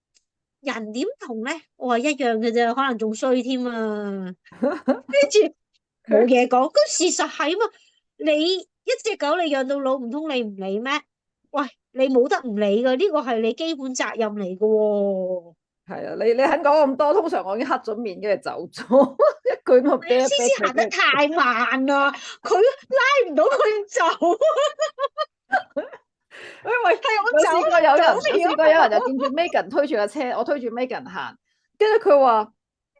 人點同咧？我話一樣嘅啫，可能仲衰添啊！跟住冇嘢講，咁事實係嘛？你一隻狗你養到老，唔通你唔理咩？喂，你冇得唔理噶，呢個係你基本責任嚟噶喎。係啊，你肯講咁多，通常我已經黑咗面，跟住走咗，一句都啤思思行得太慢啦，佢拉唔到佢走。因為係我有試過有人，走有試過有人就見住 Megan 推住架車，我推住 Megan 行，跟住佢話：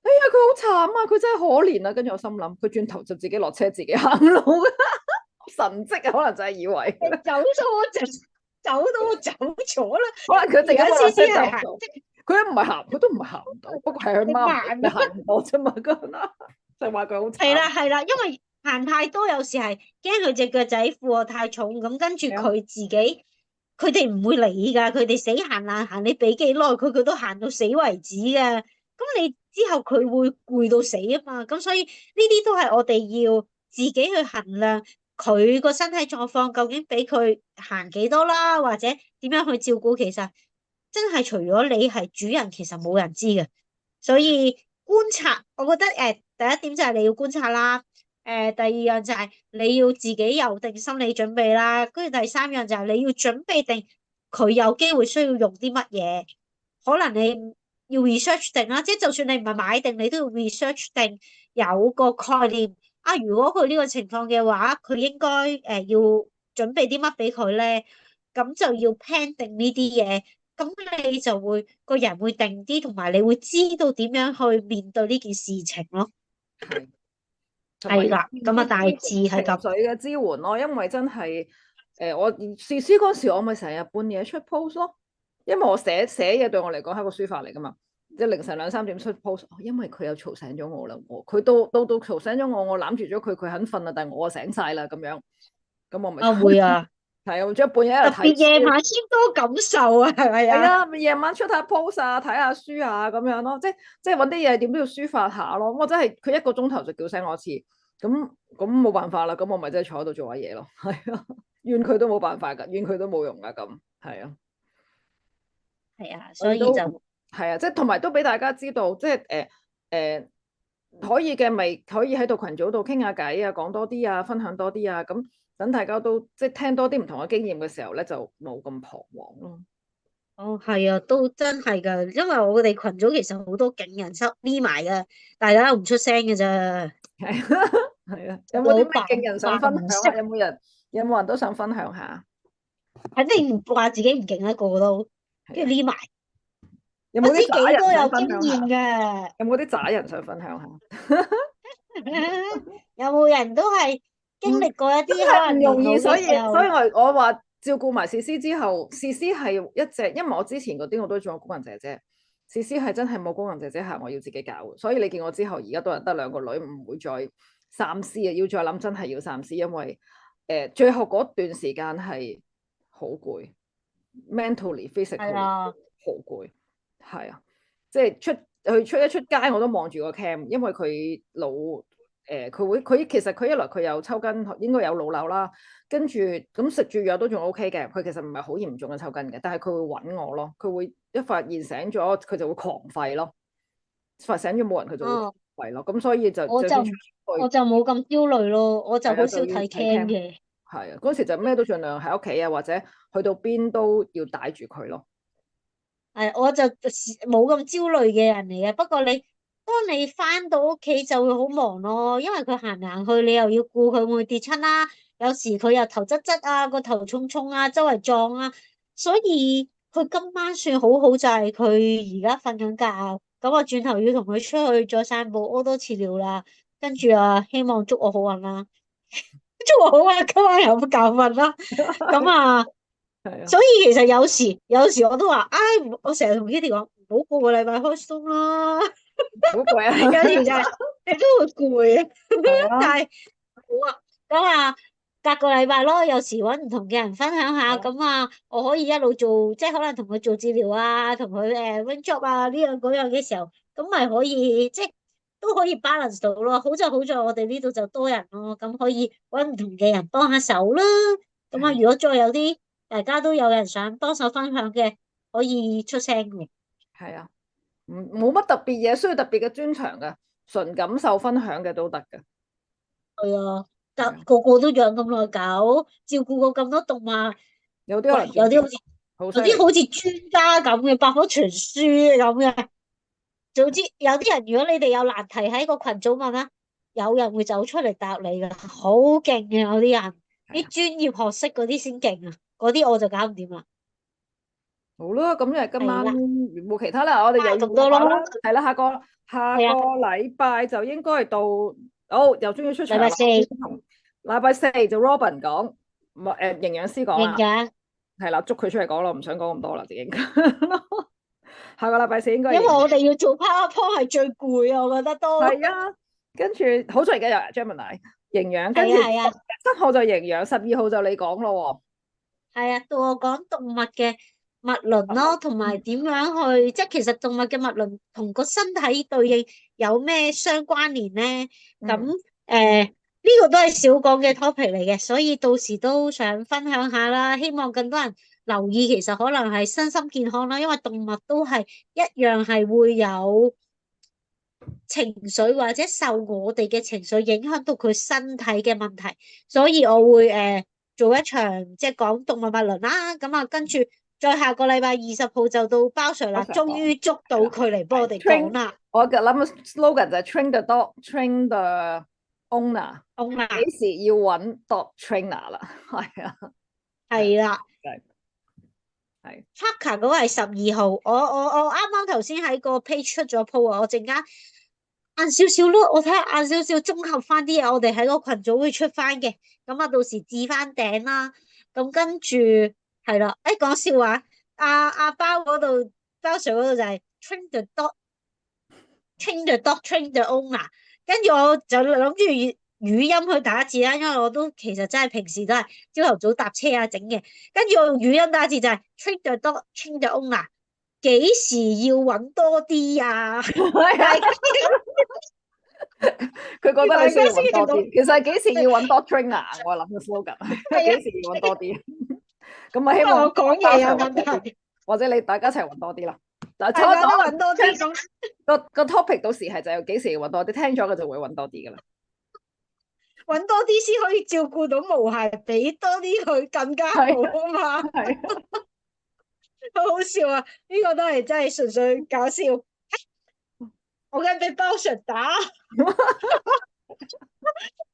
哎呀，佢好慘啊，佢真係可憐啊！跟住我心諗，佢轉頭就自己落車自己行路，神蹟啊，可能就係以為走咗我直走到我走咗啦。可能佢而家陣間先至係行，係行，佢都唔係行，佢都唔係行唔到，不過係佢你媽慢啊。咪行唔到啫嘛，咁啦，就話佢好慘。係啦係啦，因為行太多，有時係驚佢隻腳仔負荷太重，咁跟住係啊，佢自己，佢哋唔會理噶，佢哋死行爛行，你俾幾耐佢都行到死為止嘅。咁你之後佢會攰到死啊嘛，咁所以呢啲都係我哋要自己去衡量佢個身體狀況，究竟俾佢行幾多啦，或者點樣去照顧，其實真係除咗你係主人，其實冇人知嘅。所以觀察，我覺得第一點就係你要觀察啦，第二樣就係你要自己有定心理準備啦，跟住第三樣就係你要準備定佢有機會需要用啲乜嘢，可能你要 research 定啦，即係就算你唔係買定，你都要 research 定有個概念啊。如果佢呢個情況嘅話，佢應該要準備啲乜俾佢咧，咁就要 plan 定呢啲嘢。咁你就會個人會定啲，同埋你會知道點樣去面對呢件事情咯。係，同埋係啦，咁啊大致情係咁。緒嘅支援咯，因為真係我試詩嗰時，我咪成日半夜出 post 咯，因為我寫嘢對我嚟講係一個抒發嚟噶嘛，即係凌晨2、3點出 post，因為佢又嘈醒咗我啦，佢到嘈醒咗我，我攬住咗佢，佢肯瞓啦，但係我醒晒啦咁樣，咁我咪啊會啊，係啊，我將半夜喺特度睇別夜晚書。先多感受啊，係咪啊？係啊，咪夜晚出下 post 啊，睇下書啊，咁樣咯，即係搵啲嘢點都要抒發下咯。我真係佢1個鐘頭就叫醒我一次，咁冇辦法啦，咁我咪真係坐喺度做下嘢咯。係啊，怨佢都冇辦法噶，怨佢都冇用噶，咁係啊，係啊，我哋都所以就係啊，即係同埋都俾大家知道，即係可以嘅咪可以喺度群組度傾下偈啊，講多啲啊，分享多啲啊，咁等大家都即係聽多啲唔同嘅經驗嘅時候咧，就冇咁彷徨咯。哦係啊，都真係噶，因為我哋群組其實好多勁人收匿埋噶，大家都唔出聲嘅咋，係係啊，有冇啲咩好扮勁人想分享啊？有冇人都想分享下？肯定話自己唔勁一個都，跟住匿埋，有冇不知幾啲渣人多有想分經驗享下？嘅。有冇啲渣人想分享下？有冇人都係經歷過一真啲可係唔容易，能年老所以嘅時候？我話照顧埋試詩之後，試詩係一隻，因為我之前嗰啲我都做過工人姐姐，試詩係真係冇工人姐姐下，我要自己搞，所以你見我之後而家都係得2個女，唔會再三思啊，要再諗真係要三思，因為最後嗰段時間係好攰，mentally、係 physically 啊，好攰，係啊，即係出街我都望住個 cam，因為佢老。其實佢一來佢有抽筋，應該有腦瘤啦，跟住咁食住藥都仲 OK 嘅，佢其實唔係好嚴重嘅抽筋嘅，但係佢會揾我咯，佢會一發現醒咗，佢就會狂吠咯，發醒咗冇人佢就會狂嗯，吠咯，咁所以就我就算出去我就冇咁焦慮咯，我就係啊，就要好少睇 睇 cam cam，嘅。係啊，嗰時就咩都盡量喺屋企啊，或者去到邊都要帶住佢咯。係，我就冇咁焦慮嘅人嚟嘅。不過當你翻到屋企就會好忙咯，因為佢行嚟行去，你又要顧佢會唔會跌親啦。有時佢又頭側側啊，個頭重重啊，周圍撞啊。所以佢今晚算好好就係佢而家瞓緊覺。咁我轉頭要同佢出去再散步，屙多次尿啦。跟住啊，希望祝我好運啦，祝我好運，今晚有冇覺瞓啦。咁啊。係啊，所以其實有時我都話，唉，我成日同 Kitty 講，唔好個個禮拜開鬆啦。好攰啊，有時就係你都會攰啊，係啊，但係好啊，咁啊，隔個禮拜咯，有時搵唔同嘅人分享下，咁啊，我可以一路做，即係可能同佢做治療啊，同佢wing job 啊呢樣嗰樣嘅時候，咁咪可以即係都可以 balance 到咯。好就好在我哋呢度就多人咯，咁可以搵唔同嘅人幫下手啦。咁啊，如果再有啲大家都有人想幫手分享嘅，可以出聲嘅。係啊，冇乜特別嘢需要特別嘅專長噶，純感受分享嘅都得噶。係啊，係啊，個個都養咁耐狗，照顧過咁多動物，喂，有啲可能仲有啲好似好犀利。有啲好似專家咁嘅，百科全書咁嘅。總之有啲人，如果你哋有難題喺個群組問啦，有人會走出嚟答你噶，好勁嘅有啲人，係啊，啲專業學識嗰啲先勁啊，嗰啲我就搞唔掂啦。好啦，咁因為今晚係啦，冇其他啦，我哋又咁多咯，預告下啦。係啦，下個係啊，禮拜就應該係到，又終於出場啦。禮拜四禮拜四就 Robin 講，營養師講啦。營養。係啦，捉佢出嚟講咯，唔想講咁多啦，已經。下個禮拜四應該因為我哋要做 PowerPoint 係最攰啊，我覺得都係啊。跟住好在而家有 Gemini 營養，跟住7號就營養，12號就你講咯喎。係啊，到我講動物嘅脈輪咯，同埋點樣去，即係其實動物嘅脈輪同個身體對應有咩相關聯咧？咁呢個都係少講嘅 topic 嚟嘅，所以到時都想分享下啦。希望更多人留意，其實可能係身心健康啦，因為動物都係一樣係會有情緒或者受我哋嘅情緒影響到佢身體嘅問題，所以我會做一場即係講動物脈輪啦。咁啊，跟住再下個禮拜20號就到包 Sir 啦，終於捉到佢嚟幫我哋講啦。我嘅諗 slogan 就係 train the dog, train the owner。幾時要揾 dog trainer 啦？係啊，係啦，係。Chaka 嗰個係12號，我啱啱頭先喺個 page 出咗 po 啊，我陣間晏少少咯，我睇下晏少少綜合翻啲嘢，我哋喺個群組會出翻嘅，咁啊到時置翻頂啦。咁跟住係啦，講笑話，阿包嗰度，包 Sir 嗰度就係 train the dog, train the dog, train the owner。跟住我就諗住語音去打字啦，因為我都其實真係平時都係朝頭早搭車啊整嘅，跟住我用語音打字就係 train the dog, train the owner。幾時要揾多啲啊？佢覺得你需要揾多啲，其實係幾時要揾多 trainer？我諗嘅 slogan 係幾時要揾多啲？咁啊，希望我講嘢有問題，或者你大家一齊揾多啲啦。大家都揾多啲咁個 topic 到時係就幾時要揾多啲，聽咗嘅就會揾多啲噶啦。揾多啲先可以照顧到毛孩，俾多啲佢更加好啊嘛。係。好好笑啊！呢個都係真係純粹搞笑。我驚俾包 Sir 打。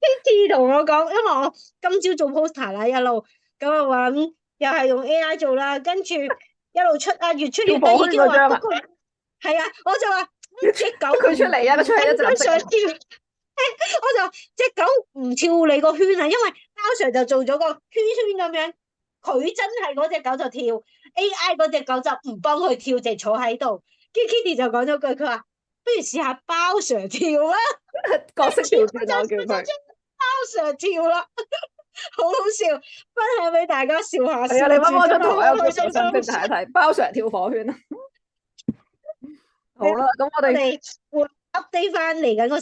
Kitty 同我講，因為我今朝做 poster 啦，一路咁啊揾，又係用 AI 做啦，跟住一路出啊，越出越得意。叫話嗰個係啊，我就話隻狗佢出嚟啊，佢出嚟一陣想跳。我就隻狗唔跳你個圈啊，因為包 Sir 就做咗個圈圈咁樣，佢真係嗰隻狗就跳。AI 嗰隻狗就唔幫佢跳，就坐喺度。跟住 Kitty 就講咗句，佢話不如試下包 Sir 跳啦，角色跳轉我叫佢包 Sir 跳啦，好好笑，分享俾大家笑下。係啊，你搵我張圖喺度想睇一睇包 Sir 跳火圈啦。好啦，咁我哋會 update 翻嚟緊個。